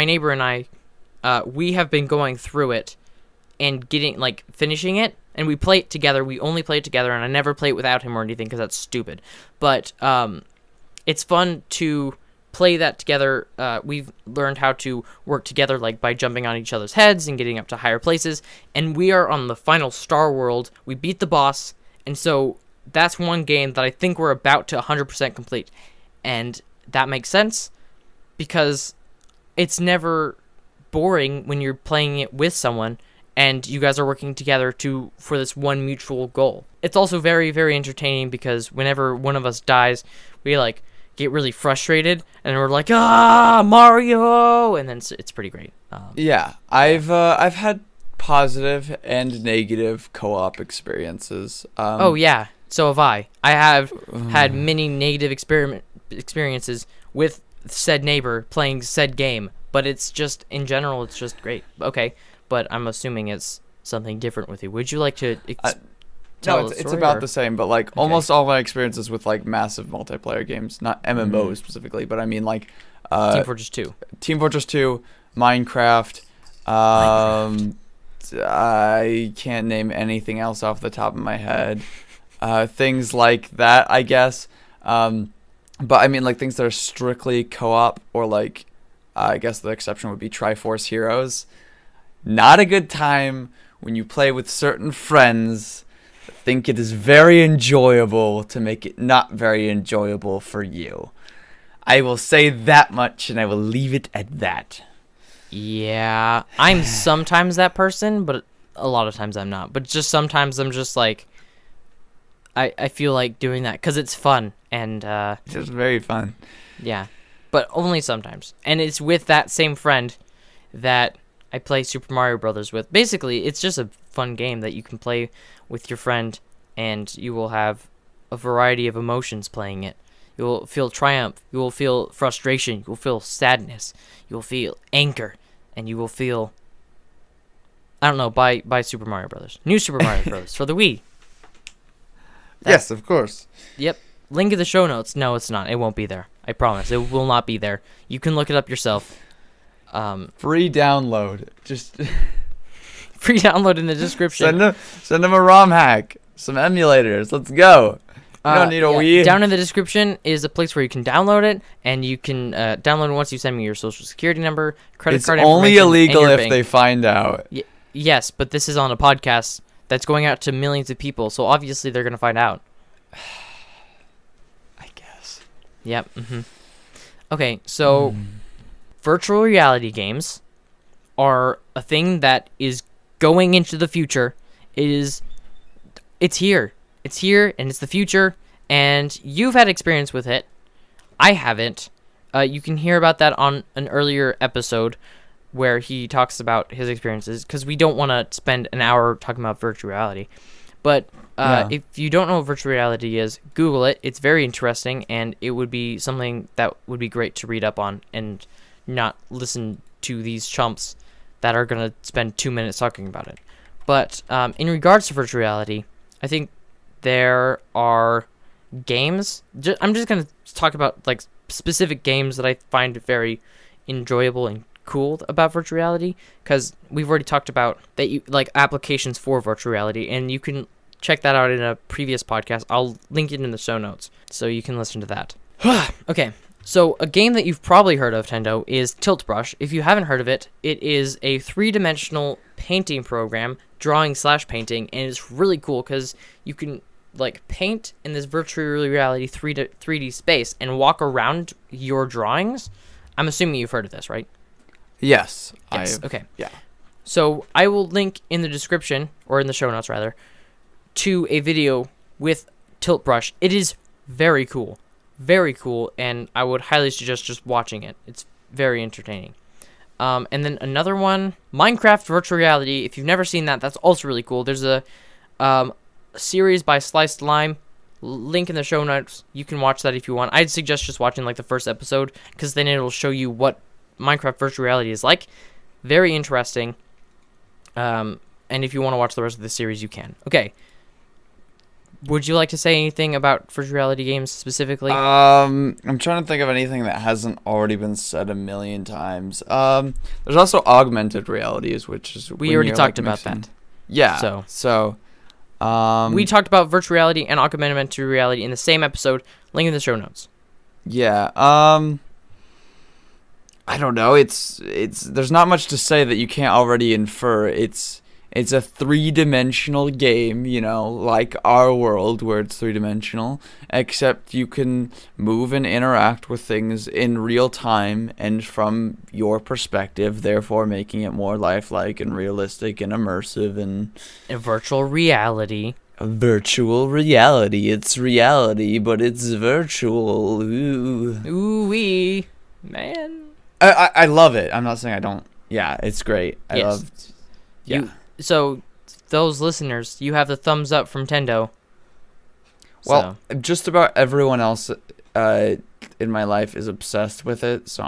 B: neighbor and I, we have been going through it and finishing it, and we play it together. We only play it together, and I never play it without him or anything because that's stupid. But it's fun to play that together. We've learned how to work together, like by jumping on each other's heads and getting up to higher places. And we are on the final star world. We beat the boss, and so that's one game that I think we're about to 100% complete. And that makes sense because it's never boring when you're playing it with someone and you guys are working together for this one mutual goal. It's also very, very entertaining because whenever one of us dies, we get really frustrated and we're like, Mario, and then it's pretty great.
A: Yeah, I've had positive and negative co-op experiences.
B: Oh yeah, so have I. I have had many negative experiences with said neighbor playing said game, but it's just, in general, it's just great. Okay, but I'm assuming it's something different with you. Would you like to tell the
A: it's
B: story,
A: about
B: or?
A: the same, but like almost all my experiences with like massive multiplayer games, not MMOs specifically, but I mean like
B: Team Fortress 2.
A: Team Fortress 2, Minecraft. I can't name anything else off the top of my head. Things like that, I guess. But I mean like things that are strictly co-op, or like I guess the exception would be Triforce Heroes. Not a good time when you play with certain friends that think it is very enjoyable to make it not very enjoyable for you. I will say that much, and I will leave it at that.
B: Yeah, I'm sometimes that person, but a lot of times I'm not. But just sometimes I'm just like, I feel like doing that because it's fun, and
A: It's just very fun.
B: yeah, but only sometimes. And it's with that same friend that I play Super Mario Brothers with. Basically, it's just a fun game that you can play with your friend, and you will have a variety of emotions playing it. You will feel triumph, you will feel frustration, you will feel sadness, you will feel anger, and you will feel, I don't know, by Super Mario Brothers. New Super Mario Brothers for the Wii.
A: Yes, of course.
B: Yep. Link in the show notes. No, it's not. It won't be there. I promise. It will not be there. You can look it up yourself.
A: Free download. Just
B: Free download in the description.
A: send them a ROM hack, some emulators. Let's go. You don't need a Wii.
B: Down in the description is a place where you can download it, and you can download it once you send me your social security number, credit card information.
A: It's only illegal
B: and your
A: if
B: bank.
A: they find out.
B: Yes, but this is on a podcast that's going out to millions of people, so obviously they're going to find out.
A: I guess.
B: Yep. Okay, so virtual reality games are a thing that is going into the future. It's here. It's here, and it's the future, and you've had experience with it. I haven't. You can hear about that on an earlier episode where he talks about his experiences, because we don't want to spend an hour talking about virtual reality. But if you don't know what virtual reality is, Google it. It's very interesting, and it would be something that would be great to read up on and not listen to these chumps that are going to spend 2 minutes talking about it. But in regards to virtual reality, I think there are games. I'm just going to talk about like specific games that I find very enjoyable and cool about virtual reality, because we've already talked about that, you like applications for virtual reality, and you can check that out in a previous podcast. I'll link it in the show notes so you can listen to that. Okay, so a game that you've probably heard of, Tendo, is Tilt Brush. If you haven't heard of it, it is a 3-dimensional painting program, drawing/painting, and it's really cool because you can like paint in this virtual reality 3D space and walk around your drawings. I'm assuming you've heard of this, right?
A: Yes.
B: Yes. Okay.
A: Yeah.
B: So I will link in the description, or in the show notes rather, to a video with Tilt Brush. It is very cool. Very cool, and I would highly suggest just watching it. It's very entertaining. And then another one, Minecraft Virtual Reality. If you've never seen that, that's also really cool. There's a series by Sliced Lime. Link in the show notes. You can watch that if you want. I'd suggest just watching like the first episode, because then it'll show you what Minecraft Virtual Reality is like. Very interesting. And if you want to watch the rest of the series, you can. Okay. Would you like to say anything about virtual reality games specifically?
A: I'm trying to think of anything that hasn't already been said a million times. There's also augmented realities, which is
B: we already talked about that.
A: Yeah. So
B: we talked about virtual reality and augmented reality in the same episode. Link in the show notes.
A: Yeah. I don't know. It's there's not much to say that you can't already infer. It's a three-dimensional game, like our world where it's three-dimensional, except you can move and interact with things in real time and from your perspective, therefore making it more lifelike and realistic and immersive and
B: a virtual reality.
A: Virtual reality. It's reality, but it's virtual.
B: Ooh-wee. Man.
A: I love it. I'm not saying I don't. Yeah, it's great. I love. Yeah.
B: So, those listeners, you have the thumbs up from Tendo.
A: Well, just about everyone else in my life is obsessed with it, so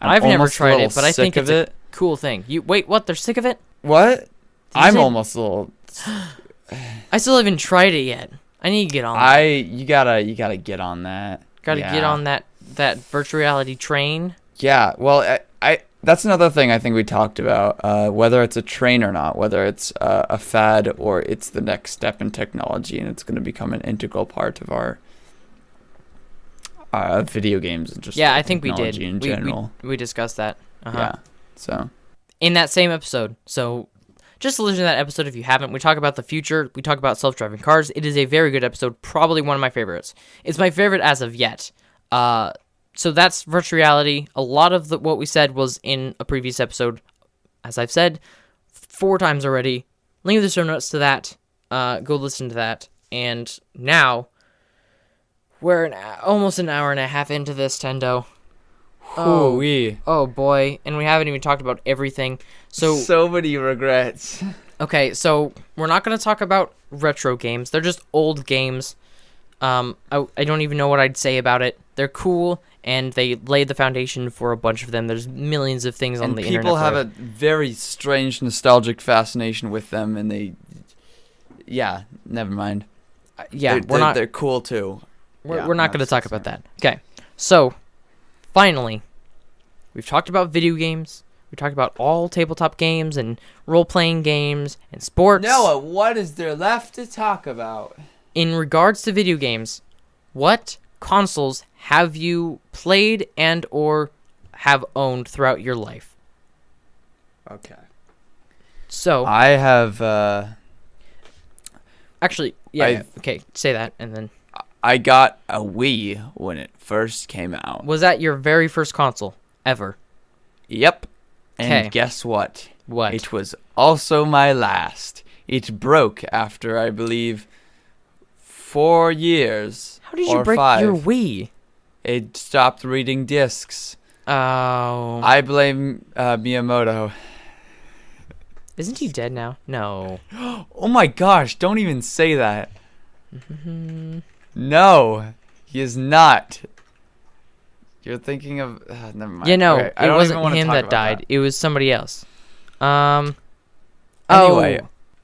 A: I've
B: never tried it, but I think it's
A: a
B: cool thing. Wait, what? They're sick of it?
A: What? I'm almost a little.
B: I still haven't tried it yet. I need to get on that.
A: You gotta get on that.
B: Gotta get on that virtual reality train.
A: Yeah, well, I that's another thing I think we talked about, whether it's a train or not, whether it's a fad or it's the next step in technology and it's going to become an integral part of our video games and just
B: I think we did.
A: In general.
B: We discussed that.
A: Yeah, so.
B: In that same episode. So just listen to that episode if you haven't. We talk about the future. We talk about self-driving cars. It is a very good episode, probably one of my favorites. It's my favorite as of yet. So that's virtual reality. A lot of what we said was in a previous episode, as I've said 4 times already. Link in the show notes to that. Go listen to that. And now, we're almost an hour and a half into this, Tendo. Oh boy. And we haven't even talked about everything.
A: So many regrets.
B: Okay, so we're not going to talk about retro games. They're just old games. I don't even know what I'd say about it. They're cool, and they laid the foundation for a bunch of them. There's millions of things on the internet.
A: People have a very strange nostalgic fascination with them, and never mind. They're cool too.
B: We're not going to talk about that. Okay, so finally, we've talked about video games. We talked about all tabletop games and role-playing games and sports.
A: Noah, what is there left to talk about?
B: In regards to video games, what consoles have you played and or have owned throughout your life?
A: Okay.
B: So
A: I have
B: actually, okay, say that and then
A: I got a Wii when it first came out.
B: Was that your very first console ever?
A: Yep. And guess what?
B: What?
A: It was also my last. It broke after, I believe, 4 years.
B: How did you break
A: 5.
B: your Wii?
A: It stopped reading discs.
B: Oh.
A: I blame Miyamoto.
B: Isn't he dead now? No.
A: Oh my gosh, don't even say that. No, he is not. You're thinking of... never mind.
B: Yeah, no,
A: okay,
B: it wasn't him that died. It was somebody else.
A: Anyway.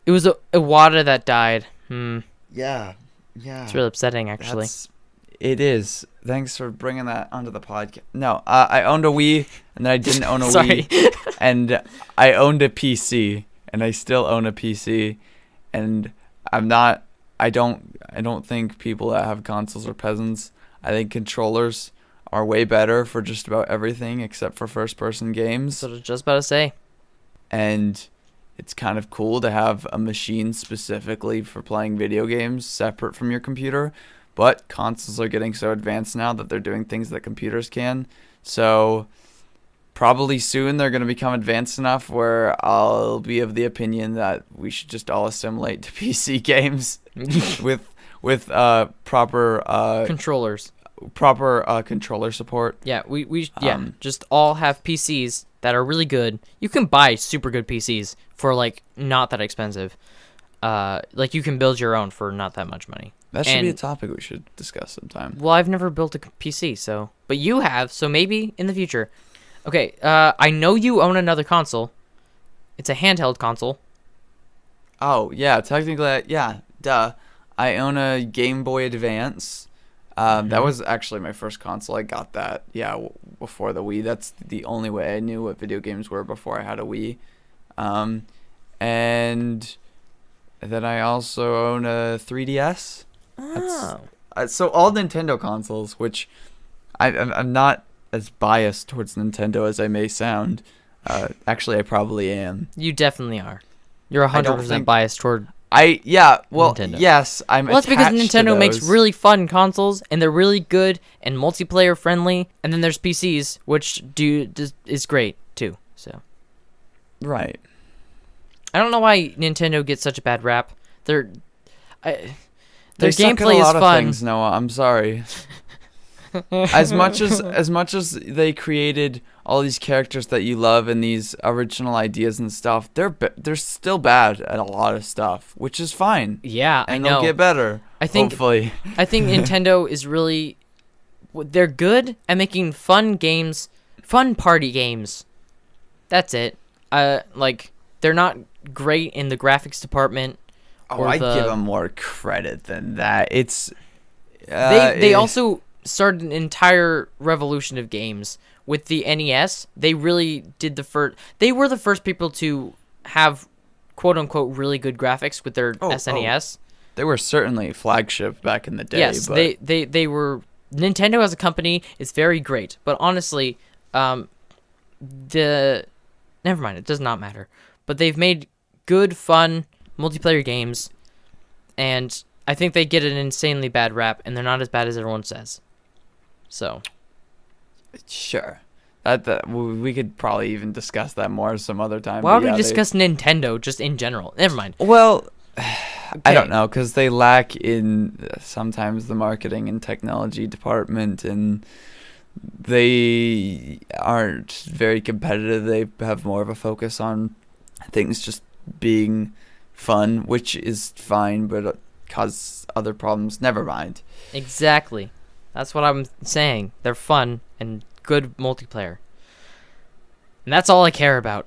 B: It was Iwata that died.
A: Yeah.
B: It's really upsetting, actually.
A: It is. Thanks for bringing that onto the podcast. No, I owned a Wii, and then I didn't own a Wii. And I owned a PC, and I still own a PC. And I don't think people that have consoles are peasants. I think controllers are way better for just about everything except for first-person games.
B: So I was just about to say.
A: And it's kind of cool to have a machine specifically for playing video games separate from your computer. But consoles are getting so advanced now that they're doing things that computers can. So probably soon they're going to become advanced enough where I'll be of the opinion that we should just all assimilate to PC games with proper
B: Controllers.
A: Controller support.
B: Yeah, we just all have PCs that are really good. You can buy super good PCs for like not that expensive. Like you can build your own for not that much money.
A: That should be a topic we should discuss sometime.
B: Well, I've never built a PC, but you have, so maybe in the future. Okay, I know you own another console. It's a handheld console.
A: Oh, yeah, technically, yeah, duh. I own a Game Boy Advance. That was actually my first console. I got that, before the Wii. That's the only way I knew what video games were before I had a Wii. And then I also own a 3DS.
B: Oh.
A: So all Nintendo consoles, which I'm not as biased towards Nintendo as I may sound. Actually, I probably am.
B: You definitely are. You're 100% biased toward
A: Nintendo. Yes, I'm
B: Well, that's because
A: attached to
B: Nintendo makes
A: those.
B: really fun consoles, and they're really good and multiplayer friendly. And then there's PCs, which is great too. So,
A: Right.
B: I don't know why Nintendo gets such a bad rap. Their
A: They suck at
B: gameplay
A: a
B: is
A: lot of
B: fun.
A: things, Noah. I'm sorry. as much as they created all these characters that you love and these original ideas and stuff, they're still bad at a lot of stuff, which is fine.
B: Yeah,
A: And
B: I know.
A: they'll get better.
B: I think
A: hopefully.
B: I think Nintendo is really they're good at making fun games, fun party games. That's it. Like they're not great in the graphics department.
A: Oh, I'd give them more credit than that. It's
B: they also started an entire revolution of games with the NES. They really did They were the first people to have quote unquote really good graphics with their SNES.
A: They were certainly flagship back in the day.
B: Yes,
A: but
B: they were. Nintendo as a company is very great, but honestly, never mind. It does not matter. But they've made good, fun multiplayer games, and I think they get an insanely bad rap, and they're not as bad as everyone says. So,
A: sure, that we could probably even discuss that more some other time.
B: Why would we discuss Nintendo just in general? Never mind.
A: Well,
B: Okay.
A: I don't know, because they lack in sometimes the marketing and technology department, and they aren't very competitive. They have more of a focus on things just being fun, which is fine, but cause other problems. Never mind.
B: Exactly. That's what I'm saying. They're fun and good multiplayer. And that's all I care about.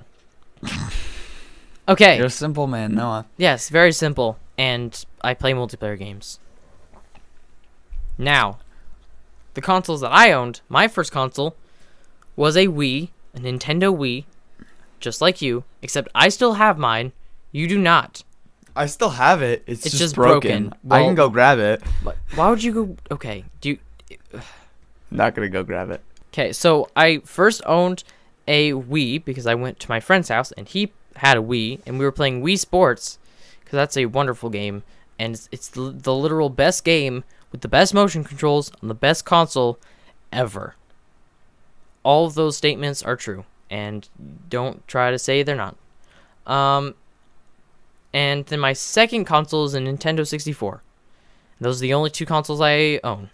B: Okay.
A: You're a simple man, Noah.
B: Yes, very simple. And I play multiplayer games. Now, the consoles that I owned, my first console was a Wii, a Nintendo Wii, just like you, except I still have mine. You do not.
A: I still have it. It's
B: just
A: broken.
B: broken.
A: I
B: Well-
A: can go grab it.
B: Why would you go? Okay,
A: Not gonna go grab it.
B: Okay, so I first owned a Wii because I went to my friend's house and he had a Wii and we were playing Wii Sports because that's a wonderful game and it's the literal best game with the best motion controls on the best console ever. All of those statements are true and don't try to say they're not. And then my second console is a Nintendo 64. Those are the only two consoles I own.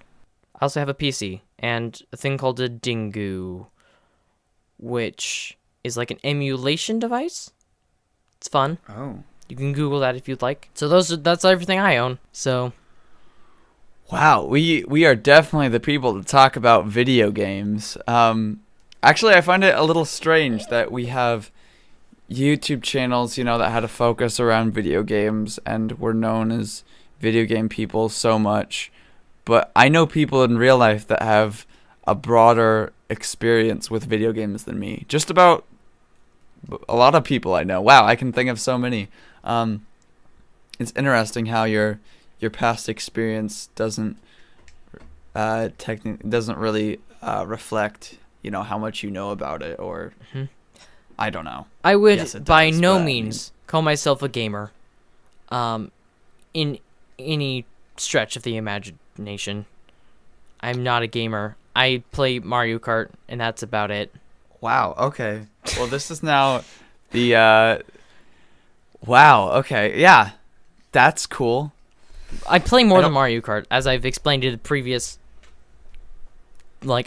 B: I also have a PC and a thing called a Dingu, which is like an emulation device. It's fun.
A: Oh.
B: You can Google that if you'd like. So that's everything I own. So
A: Wow, we are definitely the people to talk about video games. Actually, I find it a little strange that we have YouTube channels, that had a focus around video games and were known as video game people so much. But I know people in real life that have a broader experience with video games than me. Just about a lot of people I know. Wow, I can think of so many. It's interesting how your past experience doesn't really reflect, how much you know about it, or I don't know.
B: I would
A: Yes, it
B: by
A: does,
B: no
A: but,
B: means call myself a gamer. In any stretch of the imagination. I'm not a gamer. I play Mario Kart, and that's about it.
A: Wow. Okay. Well, this is now the. Wow. Okay. Yeah, that's cool.
B: I play more
A: I
B: than
A: don't-
B: Mario Kart, as I've explained in the previous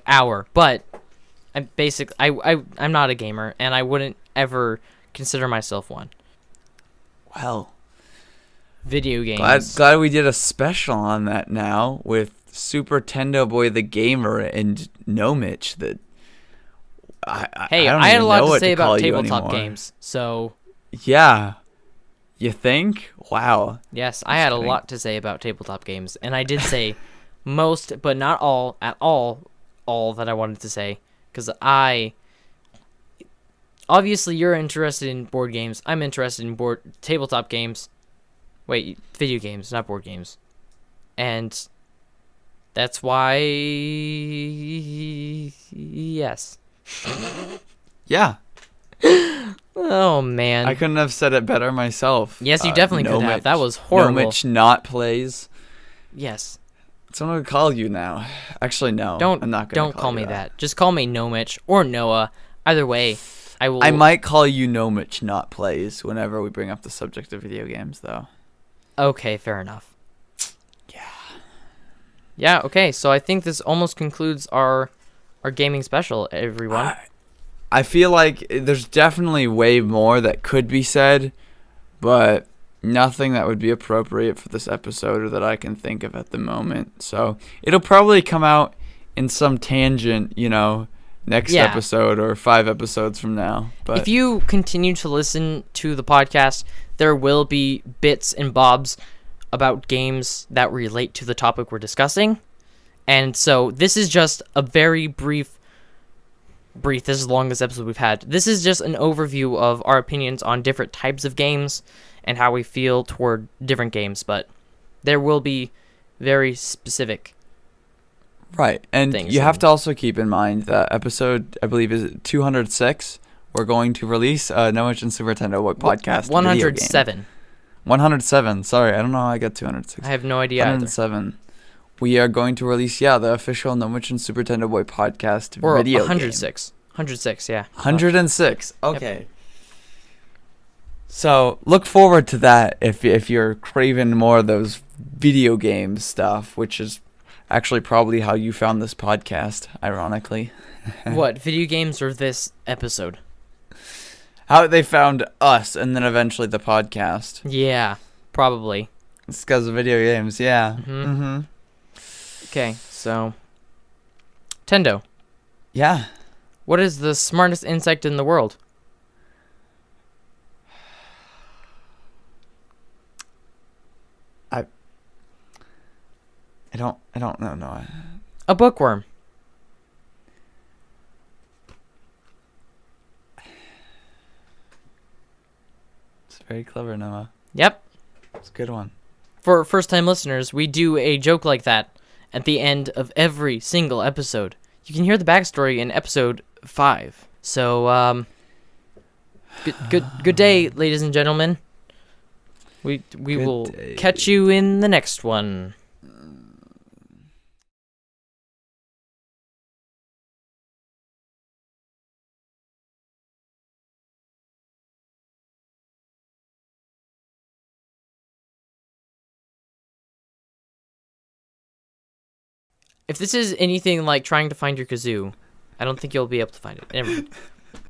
B: hour. But I'm not a gamer, and I wouldn't ever consider myself one.
A: Well,
B: Video games.
A: glad we did a special on that now with Supertendoboy the gamer and Nomich. That
B: Hey,
A: I don't
B: I had a
A: even
B: lot
A: know
B: to
A: what
B: say
A: call
B: about
A: you
B: tabletop
A: anymore.
B: games. So
A: Yeah, you think? Wow.
B: yes, I
A: Just
B: had a
A: kidding.
B: lot to say about tabletop games, and I did say most, but not all that I wanted to say, because obviously you're interested in board games. I'm interested in tabletop games. Wait, video games, not board games. And that's why yes.
A: Yeah,
B: Oh man.
A: I couldn't have said it better myself.
B: Yes, you definitely could have. That was horrible.
A: Nomich not plays.
B: Yes.
A: That's what I'm gonna call you now. Actually, no. I'm not gonna
B: Don't call
A: you
B: me that. Just call me Nomich or Noah. Either way, I will.
A: I might call you Nomich not plays whenever we bring up the subject of video games, though.
B: Okay, fair enough.
A: Yeah.
B: Yeah. Okay. So I think this almost concludes our gaming special, everyone.
A: I feel like there's definitely way more that could be said, but nothing that would be appropriate for this episode or that I can think of at the moment. So it'll probably come out in some tangent, next
B: Yeah.
A: episode or 5 episodes from now. But
B: If you continue to listen to the podcast, there will be bits and bobs about games that relate to the topic we're discussing. And so this is just a very brief, this is the longest episode we've had. This is just an overview of our opinions on different types of games and how we feel toward different games, but there will be very specific.
A: right, and
B: things
A: you have
B: and-
A: to also keep in mind that episode, I believe, is 206. We're going to release a Nomich and Supertendoboy podcast.
B: 107.
A: 107. Sorry, I don't know how I got 206.
B: I have no idea either.
A: 107. We are going to release, the official Nomich and Supertendoboy podcast
B: Or
A: video
B: 106. 106, yeah.
A: 106. Okay. So look forward to that if you're craving more of those video game stuff, which is actually probably how you found this podcast, ironically.
B: What, video games or this episode?
A: How they found us and then eventually the podcast.
B: Yeah, probably.
A: It's because of video games, yeah.
B: Mhm.
A: Mm-hmm.
B: Okay, so Tendo,
A: Yeah.
B: what is the smartest insect in the world?
A: I don't know, no.
B: A bookworm.
A: It's very clever, Noah.
B: Yep.
A: It's a good one.
B: For first-time listeners, we do a joke like that at the end of every single episode. You can hear the backstory in episode 5. So, good day, ladies and gentlemen. We
A: Good
B: will
A: day.
B: catch you in the next one. If this is anything like trying to find your kazoo, I don't think you'll be able to find it. Never mind.